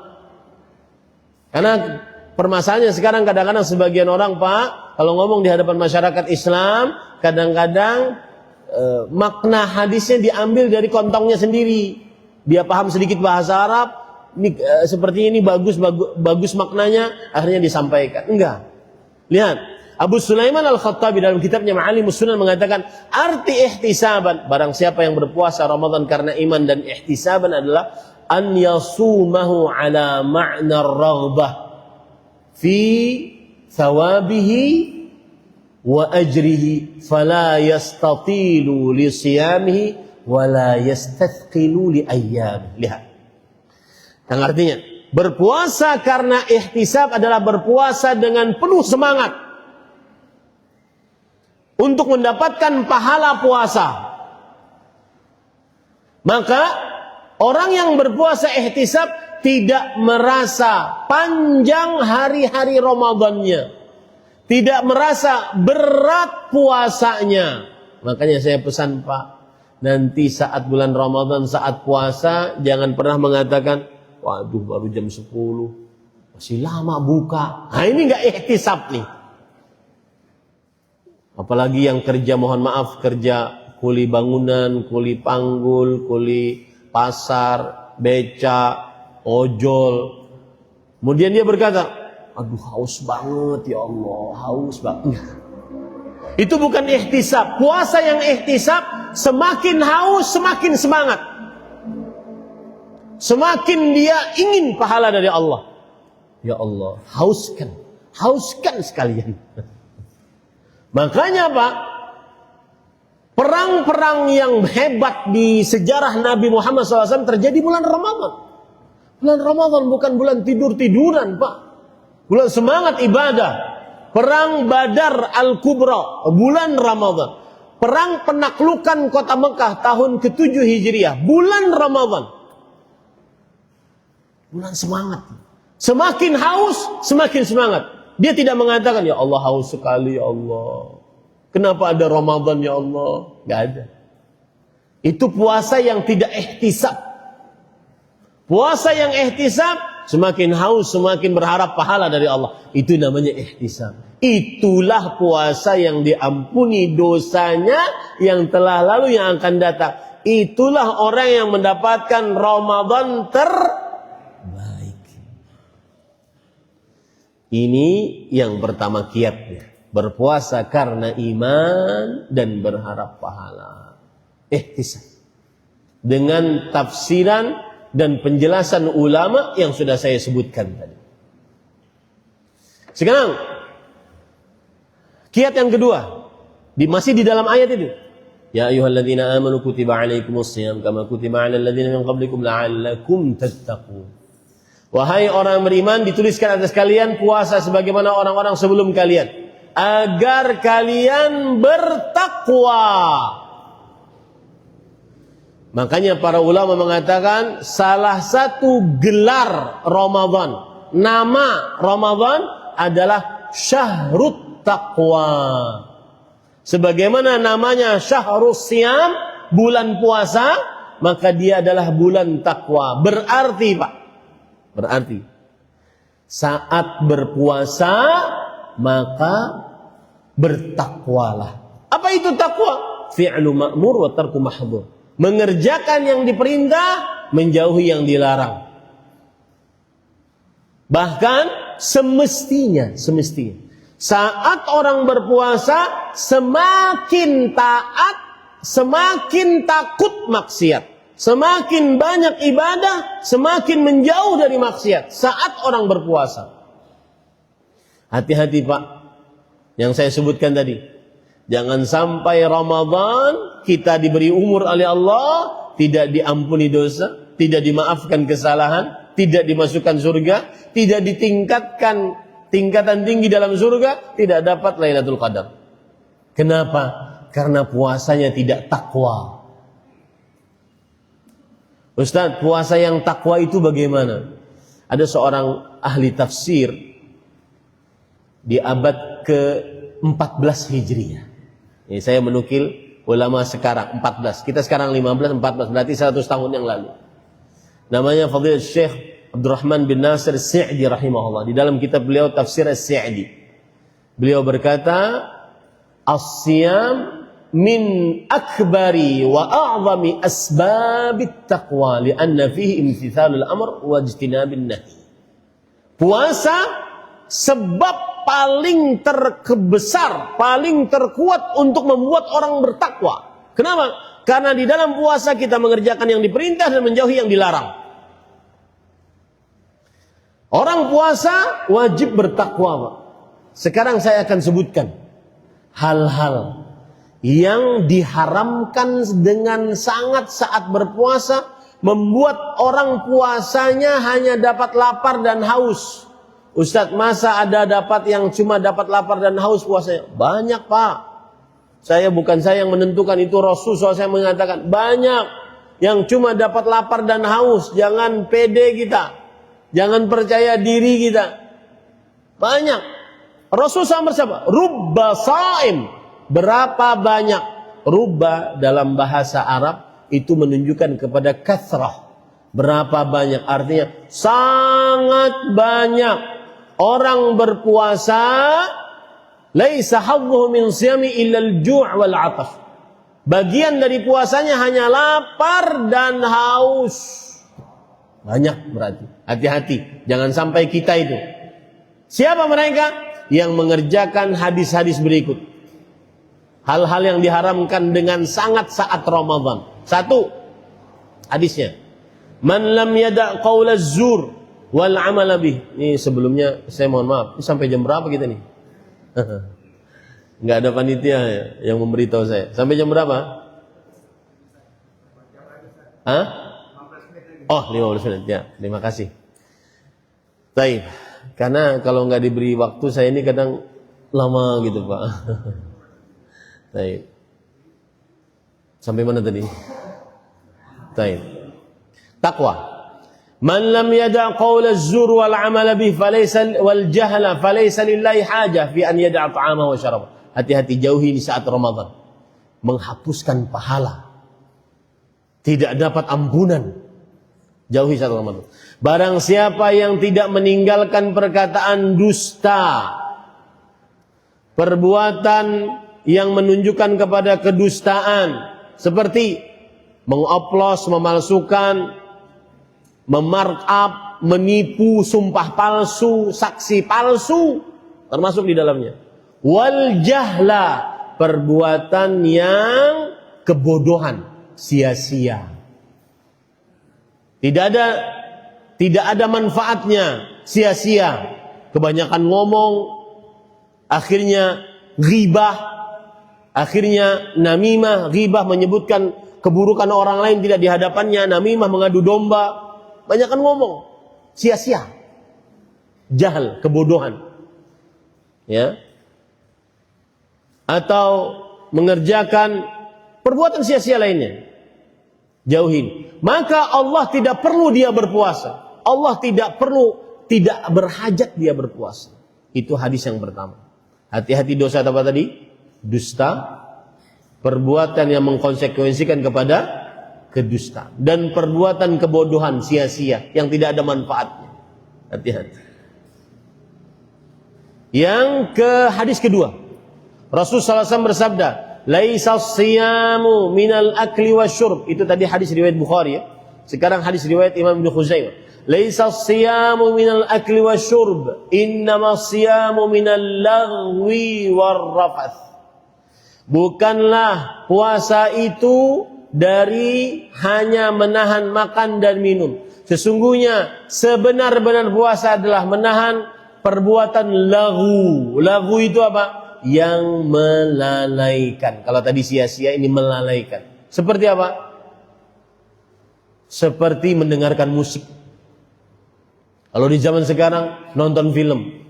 Karena permasalahannya sekarang kadang-kadang sebagian orang, Pak, kalau ngomong di hadapan masyarakat Islam, kadang-kadang makna hadisnya diambil dari kontongnya sendiri. Dia paham sedikit bahasa Arab, ini, seperti ini bagus maknanya, akhirnya disampaikan. Enggak. Lihat, Abu Sulaiman Al-Khattabi dalam kitabnya Ma'alimus Sunan mengatakan, arti ihtisaban, barang siapa yang berpuasa Ramadan karena iman dan ihtisaban adalah an yasumahu ala ma'na ar-raghbah fi thawabihi wa ajrihi fala yastatilu li siyamihi wa la yastathqilu li ayyam. Lihat. Yang artinya, berpuasa karena ihtisab adalah berpuasa dengan penuh semangat untuk mendapatkan pahala puasa. Maka orang yang berpuasa ihtisab tidak merasa panjang hari-hari Ramadannya, tidak merasa berat puasanya. Makanya saya pesan, Pak, nanti saat bulan Ramadan, saat puasa, jangan pernah mengatakan, waduh baru jam 10, masih lama buka. Nah ini enggak ihtisab nih. Apalagi yang kerja, mohon maaf, kerja kuli bangunan, kuli panggul, kuli pasar, beca, ojol. Kemudian dia berkata, aduh haus banget ya Allah, haus banget. Itu bukan ihtisab. Puasa yang ihtisab, semakin haus semakin semangat, semakin dia ingin pahala dari Allah. Ya Allah, hauskan sekalian. Makanya, Pak, perang-perang yang hebat di sejarah Nabi Muhammad SAW terjadi bulan Ramadan. Bulan Ramadan bukan bulan tidur-tiduran, Pak. Bulan semangat ibadah. Perang Badar Al-Kubra, bulan Ramadan. Perang penaklukan kota Mekah tahun ke-7 Hijriah, bulan Ramadan. Bulan semangat. Semakin haus, semakin semangat. Dia tidak mengatakan, ya Allah haus sekali ya Allah, kenapa ada Ramadan ya Allah. Gak ada. Itu puasa yang tidak ihtisab. Puasa yang ihtisab, semakin haus, semakin berharap pahala dari Allah. Itu namanya ihtisab. Itulah puasa yang diampuni dosanya yang telah lalu, yang akan datang. Itulah orang yang mendapatkan Ramadan terbaik. Ini yang pertama kiatnya. Berpuasa karena iman dan berharap pahala. Ihtisab. Dengan tafsiran dan penjelasan ulama yang sudah saya sebutkan tadi. Sekarang, kiat yang kedua. Masih di dalam ayat itu. Ya ayyuhalladzina amanu kutiba alaikumusshiyam kama kutiba alal ladzina min qablikum la'allakum tattaqun. Wahai orang beriman, dituliskan atas kalian puasa sebagaimana orang-orang sebelum kalian, agar kalian bertakwa. Makanya para ulama mengatakan salah satu gelar Ramadan, nama Ramadan adalah Syahrut Taqwa. Sebagaimana namanya Syahrus Siyam, bulan puasa, maka dia adalah bulan takwa. Berarti Pak, berarti saat berpuasa maka bertakwalah. Apa itu takwa? Fi'lu ma'mur wa tarku mahdhur. Mengerjakan yang diperintah, menjauhi yang dilarang. Bahkan semestinya saat orang berpuasa semakin taat, semakin takut maksiat, semakin banyak ibadah, semakin menjauh dari maksiat saat orang berpuasa. Hati-hati Pak, yang saya sebutkan tadi. Jangan sampai Ramadan kita diberi umur oleh Allah, tidak diampuni dosa, tidak dimaafkan kesalahan, tidak dimasukkan surga, tidak ditingkatkan tingkatan tinggi dalam surga, tidak dapat Lailatul Qadar. Kenapa? Karena puasanya tidak takwa. Ustaz, puasa yang takwa itu bagaimana? Ada seorang ahli tafsir di abad ke-14 Hijriah. Ini saya menukil ulama sekarang 14. Kita sekarang 15, 14, berarti 100 tahun yang lalu. Namanya Fadilat Syekh Abdurrahman bin Nasir As-Sa'di rahimahullah. Di dalam kitab beliau Tafsir As-Sa'di, beliau berkata, "As-siyam min akbari wa a'zami asbabit taqwa li'anna fihi imtithalul amr wa ijtinabin nahi." Puasa sebab paling terbesar, paling terkuat untuk membuat orang bertakwa. Kenapa? Karena di dalam puasa kita mengerjakan yang diperintah dan menjauhi yang dilarang. Orang puasa wajib bertakwa, Pak. Sekarang saya akan sebutkan hal-hal yang diharamkan dengan sangat saat berpuasa, membuat orang puasanya hanya dapat lapar dan haus. Ustadz, masa ada dapat yang cuma dapat lapar dan haus puasanya? Banyak Pak. Bukan saya yang menentukan, itu Rasulullah saya mengatakan banyak yang cuma dapat lapar dan haus. Jangan pede kita, jangan percaya diri kita. Banyak. Rasulullah bersabda, rubba saim. Berapa banyak? Rubba dalam bahasa Arab itu menunjukkan kepada kathrah. Berapa banyak? Artinya sangat banyak. Orang berpuasa laisa hadduhu min siyami illa al-ju' wal 'ataf. Bagian dari puasanya hanya lapar dan haus. Banyak berarti. Hati-hati, jangan sampai kita itu. Siapa mereka? Yang mengerjakan hadis-hadis berikut. Hal-hal yang diharamkan dengan sangat saat Ramadan. 1, hadisnya. Man lam yada' qaula az-zur wal amala bih. Ini sebelumnya saya mohon maaf, ini sampai jam berapa kita nih? Enggak ada panitia yang memberitahu saya. Sampai jam berapa? Hah? Oh, 15 menit ya. Terima kasih. Baik. Karena kalau enggak diberi waktu saya ini kadang lama gitu, Pak. Baik. Sampai mana tadi? Baik. Takwa. Man lam yada' qaul az-zur wal 'amal bih falaysa wal jahla falaysa lillahi hajah fi an yada'a ta'ama wa syarab. Hati-hati, jauhi di saat Ramadan. Menghapuskan pahala. Tidak dapat ampunan. Jauhi saat Ramadan. Barang siapa yang tidak meninggalkan perkataan dusta, perbuatan yang menunjukkan kepada kedustaan, seperti mengoplos, memalsukan, memarkup, menipu, sumpah palsu, saksi palsu, termasuk di dalamnya. Wal jahla, perbuatan yang kebodohan, sia-sia. Tidak ada manfaatnya, sia-sia. Kebanyakan ngomong, akhirnya ghibah, Akhirnya namimah, ghibah, menyebutkan keburukan orang lain tidak di hadapannya. Namimah, mengadu domba. Banyak kan ngomong. Sia-sia. Jahal, kebodohan. Ya. Atau mengerjakan perbuatan sia-sia lainnya. Jauhin. Maka Allah tidak perlu dia berpuasa. Allah tidak berhajat dia berpuasa. Itu hadis yang pertama. Hati-hati dosa apa tadi? Dusta, perbuatan yang mengkonsekuensikan kepada kedustaan, dan perbuatan kebodohan sia-sia yang tidak ada manfaatnya. Hati-hati. Yang ke hadis kedua, Rasulullah SAW bersabda, "Laisas siyamu minal akli wasyurb." Itu tadi hadis riwayat Bukhari ya. Sekarang hadis riwayat Imam Ibnu Khuzaimah. "Laisas siyamu minal akli wasyurb, innamas siyamu minal laghwi warrafath." Bukanlah puasa itu dari hanya menahan makan dan minum. Sesungguhnya sebenar-benar puasa adalah menahan perbuatan laghu. Laghu itu apa? Yang melalaikan. Kalau tadi sia-sia, ini melalaikan. Seperti apa? Seperti mendengarkan musik. Kalau di zaman sekarang nonton film.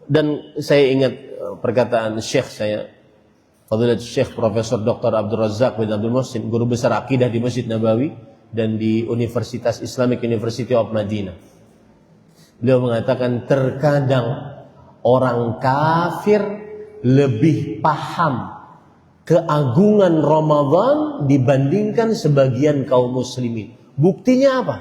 Dan saya ingat perkataan Syekh saya, Fadilat Syekh Profesor Dr. Abdul Razak bin Abdul Muhsin, guru besar akidah di Masjid Nabawi dan di Universitas Islamic University of Madinah. Beliau mengatakan terkadang orang kafir lebih paham keagungan Ramadan dibandingkan sebagian kaum muslimin. Buktinya apa?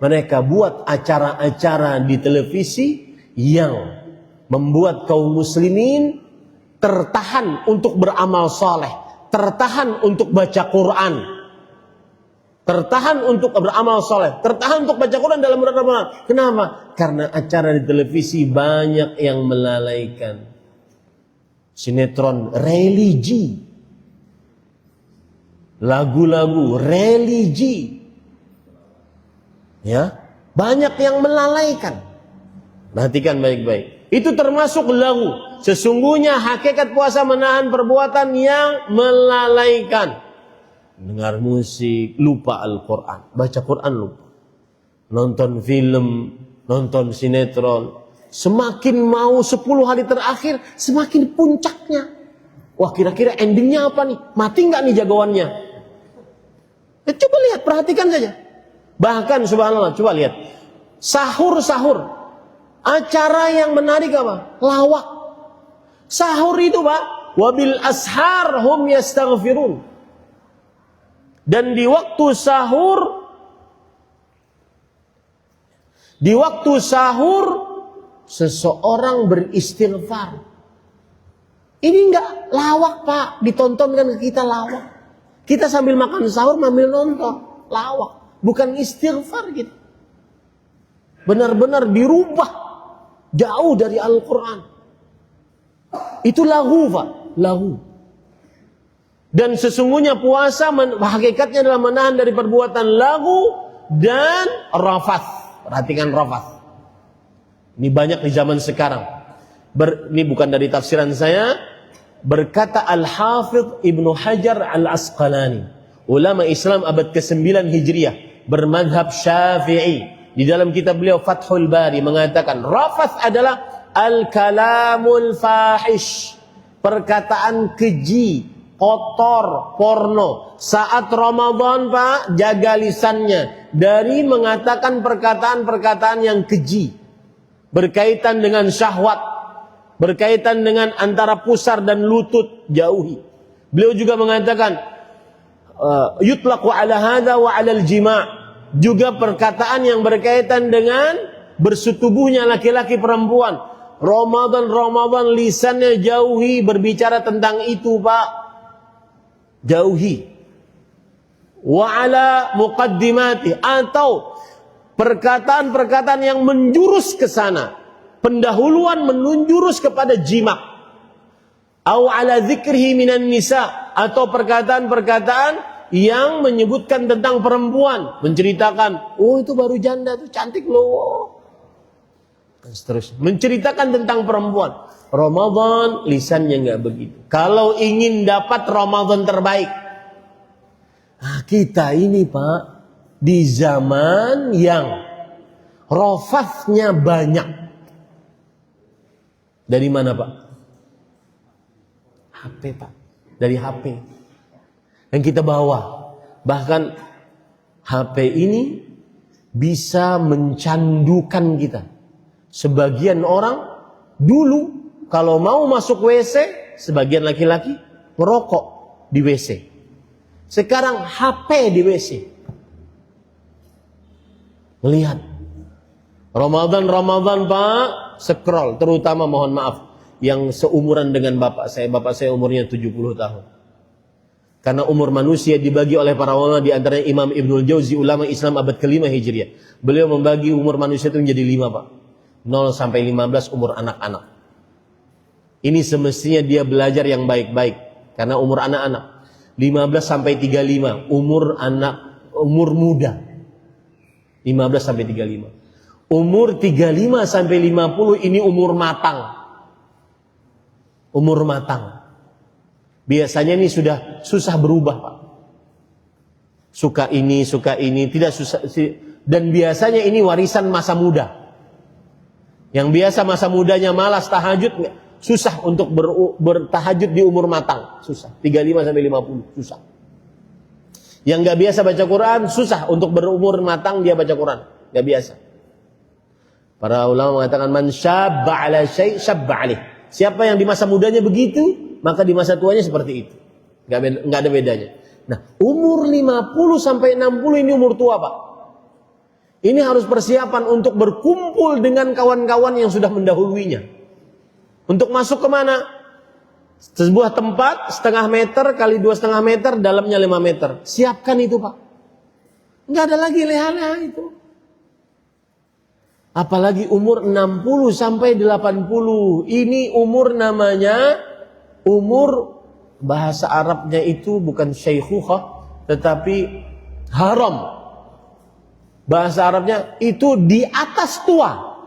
Mereka buat acara-acara di televisi yang membuat kaum muslimin tertahan untuk beramal saleh, tertahan untuk baca Quran, tertahan untuk beramal saleh, tertahan untuk baca Quran dalam bulan Ramadan. Kenapa? Karena acara di televisi banyak yang melalaikan. Sinetron religi, lagu-lagu religi, ya, banyak yang melalaikan. Perhatikan baik-baik. Itu termasuk laghu. Sesungguhnya hakikat puasa menahan perbuatan yang melalaikan. Dengar musik, lupa Al-Quran. Baca Quran lupa. Nonton film, nonton sinetron. Semakin mau 10 hari terakhir, semakin puncaknya. Wah, kira-kira endingnya apa nih? Mati nggak nih jagoannya? Coba lihat, perhatikan saja. Bahkan subhanallah, coba lihat. Sahur-sahur. Acara yang menarik apa? Lawak. Sahur itu Pak, wabil ashar hum yastaghfirun. Dan di waktu sahur seseorang beristighfar. Ini enggak lawak Pak, ditontonkan ke kita lawak. Kita sambil makan sahur sambil nonton, lawak. Bukan istighfar gitu. Benar-benar dirubah jauh dari Al-Quran. Itu laghu Pak, laghu. Dan sesungguhnya puasa hakikatnya adalah menahan dari perbuatan laghu dan rafath. Perhatikan rafath. Ini banyak di zaman sekarang. Ini bukan dari tafsiran saya. Berkata Al-Hafidh Ibnu Hajar Al-Asqalani, ulama Islam abad ke-9 Hijriah, bermadhab Syafi'i. Di dalam kitab beliau Fathul Bari mengatakan rafath adalah al-kalamul fahish, perkataan keji, kotor, porno. Saat Ramadan Pak, jaga lisannya dari mengatakan perkataan-perkataan yang keji, berkaitan dengan syahwat, berkaitan dengan antara pusar dan lutut, jauhi. Beliau juga mengatakan yutlaqu ala hadza wa ala al-jima', juga perkataan yang berkaitan dengan bersetubuhnya laki-laki perempuan. Ramadan lisannya jauhi berbicara tentang itu Pak, jauhi. Wa ala muqaddimati, atau perkataan-perkataan yang menjurus ke sana, pendahuluan menjurus kepada jima. Au ala dzikrihi minan nisa, atau perkataan-perkataan yang menyebutkan tentang perempuan, menceritakan, oh itu baru janda tuh cantik loh. Dan seterusnya. Menceritakan tentang perempuan. Ramadan lisannya nggak begitu. Kalau ingin dapat Ramadan terbaik, nah, kita ini Pak di zaman yang rofathnya banyak. Dari mana Pak? HP Pak. Dari HP. Dan kita bawa. Bahkan HP ini bisa mencandukan kita. Sebagian orang dulu kalau mau masuk WC, sebagian laki-laki merokok di WC. Sekarang HP di WC. Melihat Ramadan Pak, scroll, terutama mohon maaf yang seumuran dengan bapak saya umurnya 70 tahun. Karena umur manusia dibagi oleh para ulama, di antaranya Imam Ibnul Jauzi, ulama Islam abad ke-5 Hijriah. Beliau membagi umur manusia itu menjadi 5 Pak. 0 sampai 15 umur anak-anak. Ini semestinya dia belajar yang baik-baik karena umur anak-anak. 15 sampai 35 umur muda. 15 sampai 35. Umur 35 sampai 50 ini umur matang. Umur matang. Biasanya ini sudah susah berubah Pak. Suka ini, tidak susah. Dan biasanya ini warisan masa muda. Yang biasa masa mudanya malas tahajud, susah untuk bertahajud di umur matang. Susah. 35 sampai 50, susah. Yang gak biasa baca Quran, susah untuk berumur matang dia baca Quran. Gak biasa. Para ulama mengatakan, man syabba ala syai' syabba alih. Siapa yang di masa mudanya begitu, maka di masa tuanya seperti itu. Nggak ada bedanya. Nah, umur 50 sampai 60 ini umur tua Pak. Ini harus persiapan untuk berkumpul dengan kawan-kawan yang sudah mendahuluinya. Untuk masuk ke mana? Sebuah tempat setengah meter kali 2,5 meter, dalamnya 5 meter. Siapkan itu Pak. Nggak ada lagi leha-leha itu. Apalagi umur 60 sampai 80. Ini umur namanya, umur bahasa Arabnya itu bukan syaikhukhah, tetapi haram. Bahasa Arabnya itu di atas tua.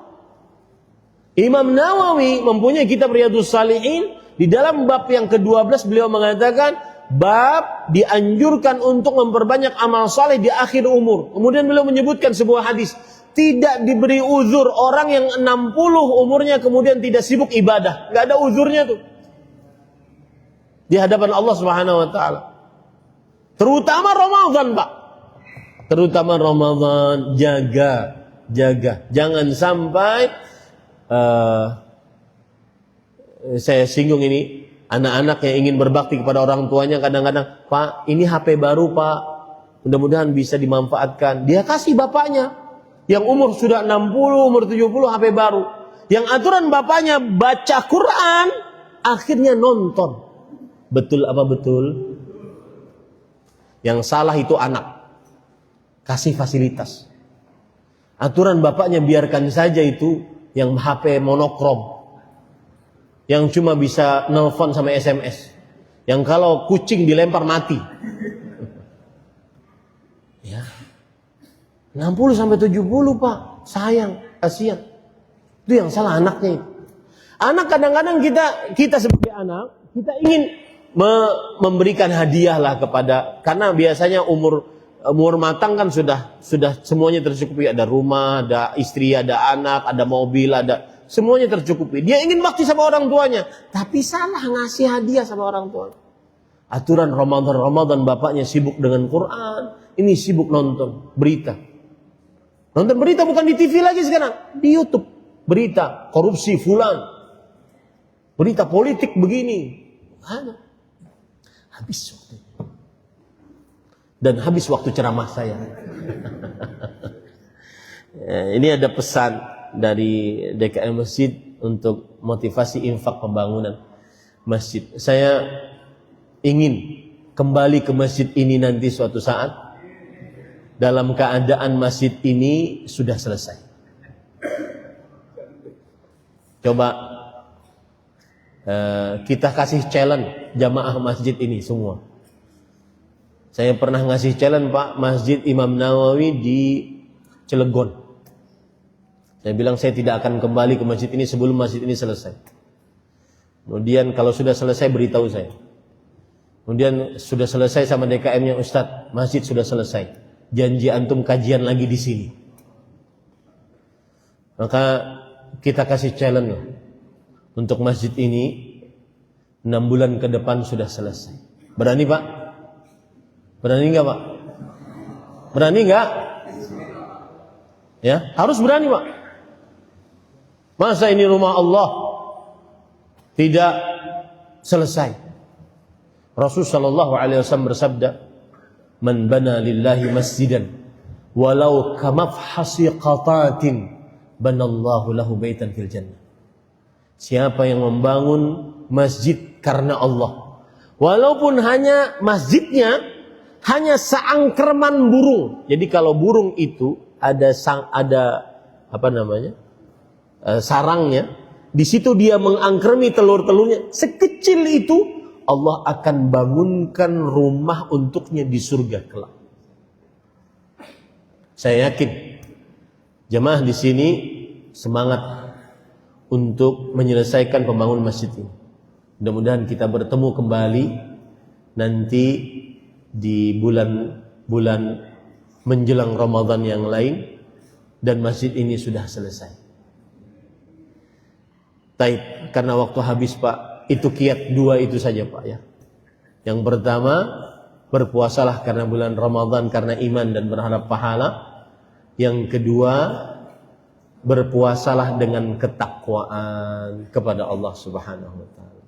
Imam Nawawi mempunyai kitab Riyadhus Shalihin. Di dalam bab yang ke-12 beliau mengatakan, bab dianjurkan untuk memperbanyak amal saleh di akhir umur. Kemudian beliau menyebutkan sebuah hadis. Tidak diberi uzur orang yang 60 umurnya kemudian tidak sibuk ibadah. Gak ada uzurnya tuh. Di hadapan Allah Subhanahu wa taala. Terutama Ramadan, Pak. Terutama Ramadan, jaga. Jangan sampai saya singgung ini, anak-anak yang ingin berbakti kepada orang tuanya kadang-kadang, Pak, ini HP baru, Pak. Mudah-mudahan bisa dimanfaatkan. Dia kasih bapaknya. Yang umur sudah 60, umur 70 HP baru. Yang aturan bapaknya baca Quran, akhirnya nonton. Betul apa betul? Yang salah itu anak. Kasih fasilitas. Aturan bapaknya biarkan saja itu yang HP monokrom. Yang cuma bisa nelpon sama SMS. Yang kalau kucing dilempar mati. Ya. 60 sampai 70 Pak. Sayang, kasihan. Itu yang salah anaknya itu. Anak kadang-kadang kita sebagai anak, kita ingin memberikan hadiah lah kepada, karena biasanya umur matang kan sudah semuanya tercukupi, ada rumah, ada istri, ada anak, ada mobil, ada semuanya tercukupi. Dia ingin bakti sama orang tuanya, tapi salah ngasih hadiah sama orang tuanya. Aturan Ramadan bapaknya sibuk dengan Quran, ini sibuk nonton berita. Nonton berita bukan di TV lagi sekarang, di YouTube. Berita korupsi fulan, berita politik begini. Habis waktu. Dan habis waktu ceramah saya. Ini ada pesan dari DKM Masjid untuk motivasi infak pembangunan masjid. Saya ingin kembali ke masjid ini nanti suatu saat dalam keadaan masjid ini sudah selesai. Coba kita kasih challenge jamaah masjid ini semua. Saya pernah ngasih challenge Pak, Masjid Imam Nawawi di Cilegon. Saya bilang saya tidak akan kembali ke masjid ini sebelum masjid ini selesai. Kemudian kalau sudah selesai beritahu saya. Kemudian sudah selesai sama DKM-nya, Ustadz, masjid sudah selesai. Janji antum kajian lagi di sini. Maka kita kasih challenge untuk masjid ini 6 bulan ke depan sudah selesai. Berani Pak? Berani enggak Pak? Berani enggak? Ya, harus berani Pak. Masa ini rumah Allah tidak selesai? Rasul sallallahu alaihi wasallam bersabda, "Man bana lillahi masjidan walau kamafhasi qatatin banallahu lahu baitan fil jannah." Siapa yang membangun masjid karena Allah, walaupun hanya masjidnya hanya seangkerman burung. Jadi kalau burung itu ada sarangnya, di situ dia mengangkremi telur-telurnya, sekecil itu Allah akan bangunkan rumah untuknya di surga kelak. Saya yakin jemaah di sini semangat untuk menyelesaikan pembangunan masjid ini. Mudah-mudahan kita bertemu kembali nanti di bulan-bulan menjelang Ramadan yang lain dan masjid ini sudah selesai. Taib, karena waktu habis Pak, itu kiat 2 itu saja Pak ya. Yang pertama, berpuasalah karena bulan Ramadan karena iman dan berharap pahala. Yang kedua, berpuasalah dengan ketakwaan kepada Allah Subhanahu wa taala.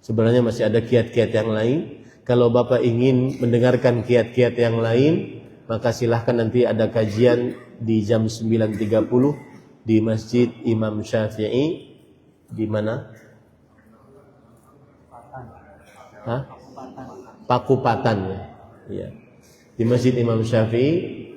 Sebenarnya masih ada kiat-kiat yang lain. Kalau Bapak ingin mendengarkan kiat-kiat yang lain, maka silahkan nanti ada kajian di jam 9.30 di Masjid Imam Syafi'i. Di mana? Pakupatan ya. Ya. Di Masjid Imam Syafi'i,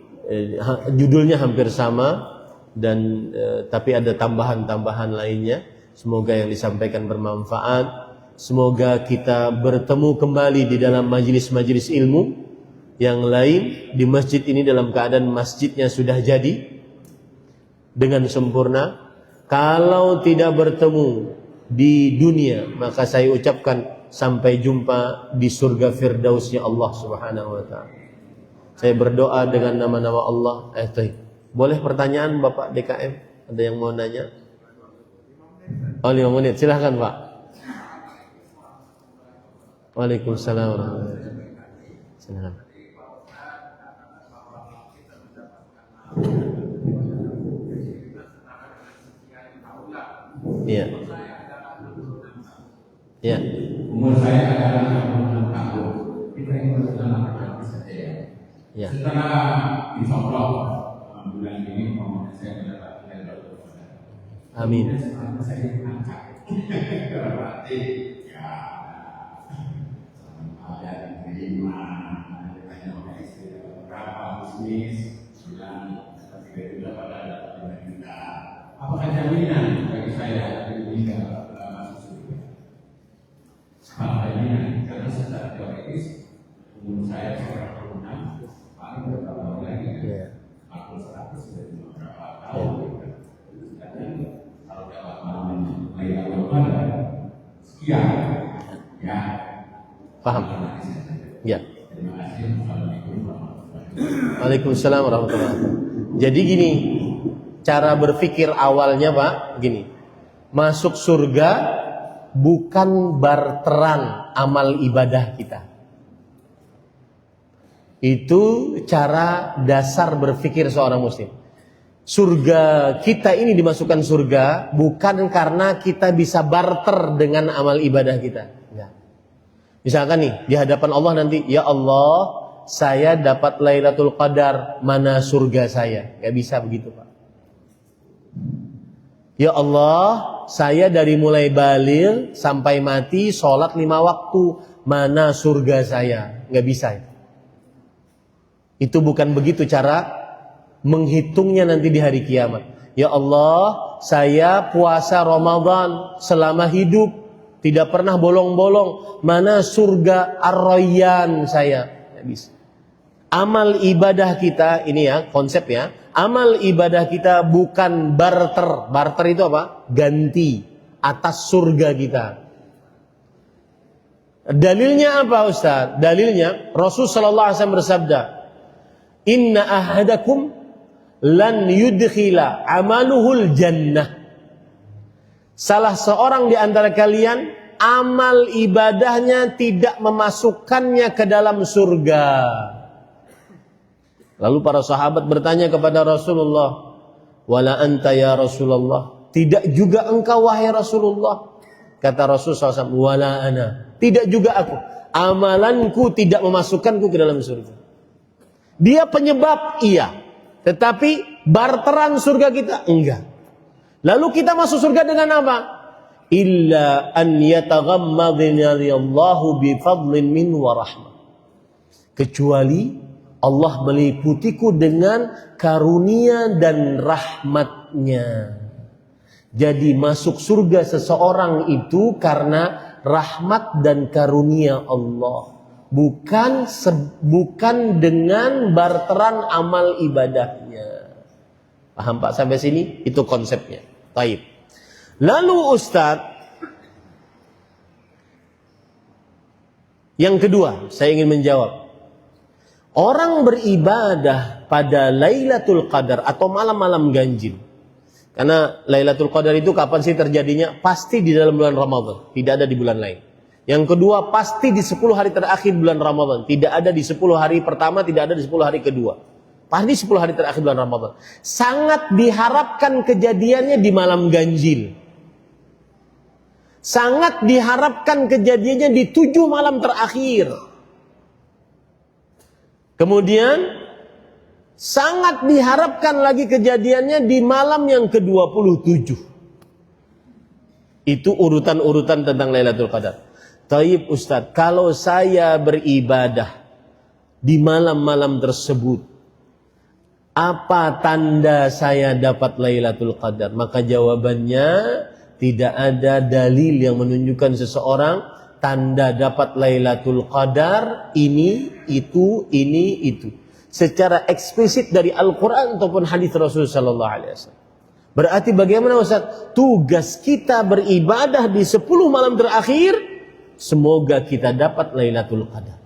judulnya hampir sama dan tapi ada tambahan-tambahan lainnya. Semoga yang disampaikan bermanfaat. Semoga kita bertemu kembali di dalam majelis-majelis ilmu yang lain di masjid ini dalam keadaan masjidnya sudah jadi dengan sempurna. Kalau tidak bertemu di dunia, maka saya ucapkan sampai jumpa di surga firdausnya Allah Subhanahu wa taala. Saya berdoa dengan nama-nama Allah. Boleh pertanyaan Bapak DKM? Ada yang mau nanya? 5 menit. Silahkan Pak. Waalaikumsalam warahmatullahi wabarakatuh. Silahkan. Iya. Iya. Umur saya adalah 66 tahun. Kita ingin bersama saja. Ya. Setelah insya Allah bulan ini saya mendapatkan dokter. Amin. Saya angkat. Berarti ya ada terima, ada berapa bisnis, bilang ketika itu dapat ada 5 juta. Apakah jaminan bagi saya Indonesia masuk surga? Apa jaminan? Karena secara teoritis umur saya sekarang 46, paling berapa tahun lagi? Aku 100 sudah beberapa tahun. Jadi kalau dapat Lailatul Qadar sekian, ya. Paham? Ya. Terima kasih. Assalamualaikum warahmatullahi wabarakatuh. Waalaikumsalam warahmatullahi wabarakatuh. Jadi gini, cara berpikir awalnya Pak, gini. Masuk surga bukan barteran amal ibadah kita. Itu cara dasar berpikir seorang muslim. Surga kita ini dimasukkan surga bukan karena kita bisa barter dengan amal ibadah kita. Enggak. Misalkan nih, di hadapan Allah nanti, ya Allah, saya dapat Lailatul Qadar, mana surga saya? Enggak bisa begitu Pak. Ya Allah, saya dari mulai baligh sampai mati sholat 5 waktu, mana surga saya? Nggak bisa. Itu bukan begitu cara menghitungnya nanti di hari kiamat. Ya Allah, saya puasa Ramadan selama hidup, tidak pernah bolong-bolong, mana surga Ar-Rayyan saya? Nggak bisa. amal ibadah kita, ini ya konsep ya, amal ibadah kita bukan barter. Barter itu apa? Ganti atas surga kita. Dalilnya apa Ustaz? Dalilnya Rasul sallallahu alaihi wasallam bersabda, "Inna ahadakum lan yudkhila amaluhul jannah." Salah seorang di antara kalian amal ibadahnya tidak memasukkannya ke dalam surga. Lalu para sahabat bertanya kepada Rasulullah, "Wala anta ya Rasulullah?" Tidak juga engkau wahai Rasulullah. Kata Rasulullah SAW, "Wala ana." Tidak juga aku. Amalanku tidak memasukkanku ke dalam surga. Dia penyebab, iya. Tetapi barteran surga kita, enggak. Lalu kita masuk surga dengan apa? Illa an yataghammadina Allahu bi fadlin min wa rahmah. Kecuali Allah meliputiku dengan karunia dan rahmatnya. Jadi masuk surga seseorang itu karena rahmat dan karunia Allah. Bukan dengan barteran amal ibadahnya. Paham Pak sampai sini? Itu konsepnya. Taib. Lalu Ustadz, yang kedua saya ingin menjawab. Orang beribadah pada Lailatul Qadar atau malam-malam ganjil. Karena Lailatul Qadar itu kapan sih terjadinya? Pasti di dalam bulan Ramadan, tidak ada di bulan lain. Yang kedua, pasti di 10 hari terakhir bulan Ramadan, tidak ada di 10 hari pertama, tidak ada di 10 hari kedua. Pasti 10 hari terakhir bulan Ramadan. Sangat diharapkan kejadiannya di malam ganjil. Sangat diharapkan kejadiannya di 7 malam terakhir. Kemudian sangat diharapkan lagi kejadiannya di malam yang ke-27. Itu urutan-urutan tentang Lailatul Qadar. Taib Ustadz, kalau saya beribadah di malam-malam tersebut, apa tanda saya dapat Lailatul Qadar? Maka jawabannya, tidak ada dalil yang menunjukkan seseorang tanda dapat Lailatul Qadar ini, itu, secara eksplisit dari Al-Quran ataupun hadis Rasul sallallahu alaihi wasallam. Berarti bagaimana Ustaz? Tugas kita beribadah di 10 malam terakhir, semoga kita dapat Lailatul Qadar.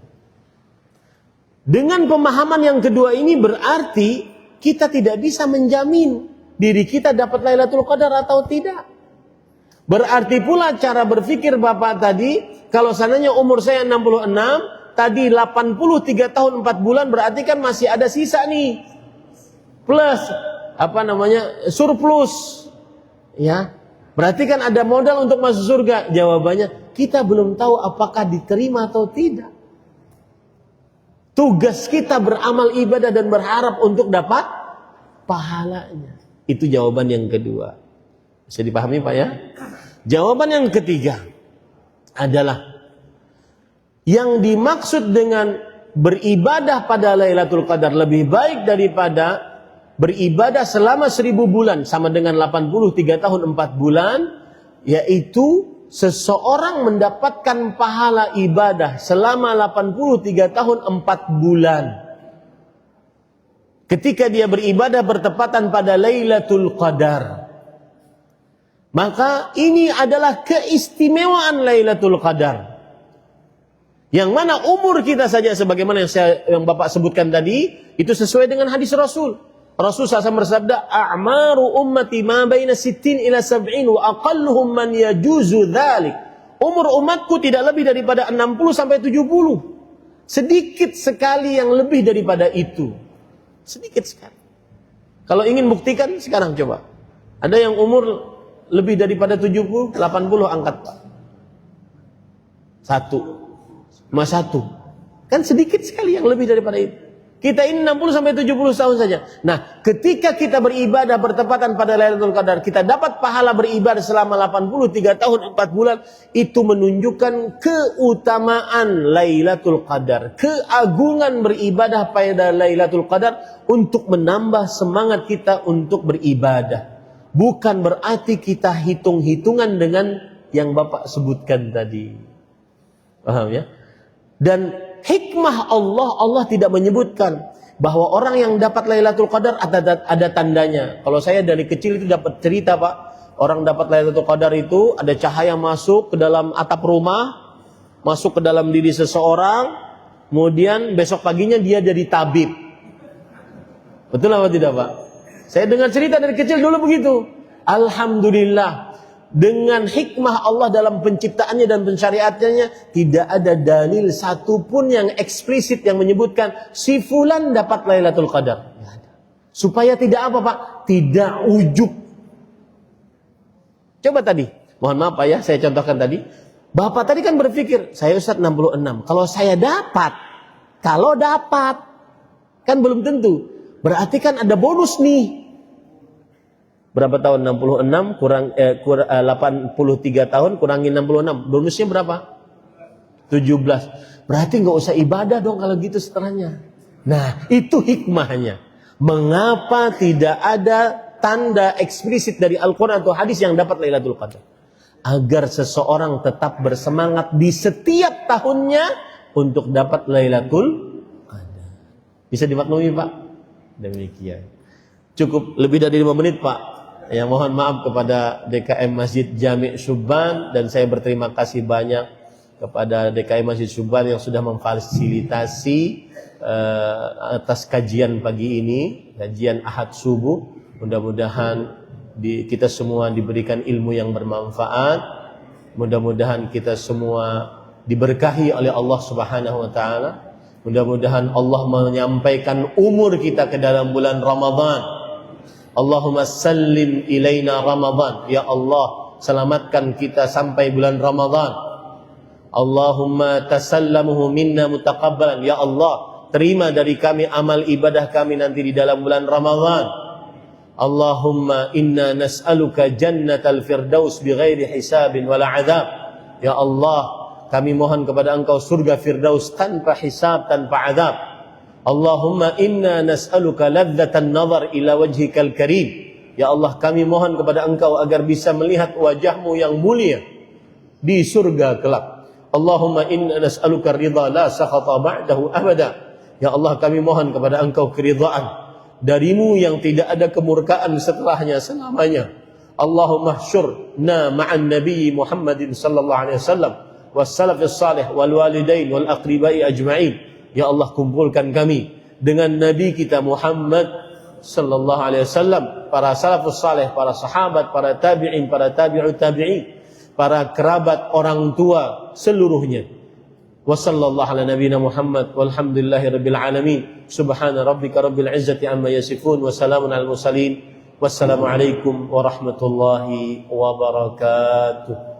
Dengan pemahaman yang kedua ini berarti kita tidak bisa menjamin diri kita dapat Lailatul Qadar atau tidak. Berarti pula cara berpikir Bapak tadi, kalau seandainya umur saya 66, tadi 83 tahun 4 bulan, berarti kan masih ada sisa nih. Plus, surplus. Ya. Berarti kan ada modal untuk masuk surga. Jawabannya, kita belum tahu apakah diterima atau tidak. Tugas kita beramal ibadah dan berharap untuk dapat pahalanya. Itu jawaban yang kedua. Bisa dipahami Pak ya? Jawaban yang ketiga adalah yang dimaksud dengan beribadah pada Lailatul Qadar lebih baik daripada beribadah selama 1000 bulan sama dengan 83 tahun 4 bulan, yaitu seseorang mendapatkan pahala ibadah selama 83 tahun 4 bulan. Ketika dia beribadah bertepatan pada Lailatul Qadar. Maka ini adalah keistimewaan Lailatul Qadar. Yang mana umur kita saja sebagaimana yang Bapak sebutkan tadi, itu sesuai dengan hadis Rasul. Rasul SAW bersabda, "A'maru ummati ma baina 60 ila 70 wa aqalluhum man yajuzu dzalik." Umur umatku tidak lebih daripada 60 sampai 70. Sedikit sekali yang lebih daripada itu. Sedikit sekali. Kalau ingin buktikan sekarang coba. Ada yang umur lebih daripada 70, 80 angkat Pak. 1,1. Kan sedikit sekali yang lebih daripada itu. Kita ini 60 sampai 70 tahun saja. Nah, ketika kita beribadah bertepatan pada Lailatul Qadar, kita dapat pahala beribadah selama 83 tahun 4 bulan, itu menunjukkan keutamaan Lailatul Qadar, keagungan beribadah pada Lailatul Qadar untuk menambah semangat kita untuk beribadah. Bukan berarti kita hitung-hitungan dengan yang Bapak sebutkan tadi. Paham ya? Dan hikmah Allah, Allah tidak menyebutkan bahwa orang yang dapat Lailatul Qadar ada tandanya. Kalau saya dari kecil itu dapat cerita, Pak, orang dapat Lailatul Qadar itu ada cahaya masuk ke dalam atap rumah, masuk ke dalam diri seseorang, kemudian besok paginya dia jadi tabib. Betul apa tidak, Pak? Saya dengar cerita dari kecil dulu begitu. Alhamdulillah, dengan hikmah Allah dalam penciptaannya dan pensyariatnya, tidak ada dalil satupun yang eksplisit yang menyebutkan si fulan dapat Lailatul Qadar. Supaya tidak apa, Pak? Tidak ujub. Coba tadi, mohon maaf Pak ya, saya contohkan tadi. Bapak tadi kan berpikir, saya Ustaz 66. Kalau saya dapat, kan belum tentu. Berarti kan ada bonus nih. Berapa tahun? 66 kurang 83 tahun kurangi 66. Bonusnya berapa? 17. Berarti nggak usah ibadah dong kalau gitu setelahnya. Nah, itu hikmahnya. Mengapa tidak ada tanda eksplisit dari Al-Quran atau hadis yang dapat Lailatul Qadar? Agar seseorang tetap bersemangat di setiap tahunnya untuk dapat Lailatul Qadar. Bisa dimaklumi, Pak? Demikian. Cukup lebih dari 5 menit, Pak. Ya, mohon maaf kepada DKM Masjid Jami' Syubban, dan saya berterima kasih banyak kepada DKM Masjid Syubban yang sudah memfasilitasi atas kajian pagi ini, kajian Ahad subuh. Mudah-mudahan kita semua diberikan ilmu yang bermanfaat. Mudah-mudahan kita semua diberkahi oleh Allah Subhanahu wa taala. Mudah-mudahan Allah menyampaikan umur kita ke dalam bulan Ramadan. Allahumma sallim ilaina Ramadan. Ya Allah, selamatkan kita sampai bulan Ramadan. Allahumma tasallamuhu minna mutaqabbalan. Ya Allah, terima dari kami amal ibadah kami nanti di dalam bulan Ramadan. Allahumma inna nas'aluka jannatal firdaus bighairi hisabin wala adab. Ya Allah, kami mohon kepada Engkau surga firdaus tanpa hisab, tanpa adab. Allahumma inna nas'aluka ladzatan nazar ila wajhikal karim. Ya Allah, kami mohon kepada Engkau agar bisa melihat wajahmu yang mulia di surga kelak. Allahumma inna nas'aluka ridha la sakhata ba'dahu abada. Ya Allah, kami mohon kepada Engkau keridhaan darimu yang tidak ada kemurkaan setelahnya selamanya. Allahumma hsyurna ma'an nabi Muhammadin sallallahu alaihi wasallam was salafis salih wal walidain wal aqribai ajma'in. Ya Allah, kumpulkan kami dengan Nabi kita Muhammad sallallahu alaihi wasallam, para salafus saleh, para sahabat, para tabi'in, para tabi'ut tabi'in, para kerabat, orang tua seluruhnya. Wa sallallahu ala nabiyyina Muhammad walhamdulillahi rabbil alamin. Subhana rabbika rabbil izzati amma yasifun wa salamun alal mursalin. Wassalamu alaikum warahmatullahi wabarakatuh.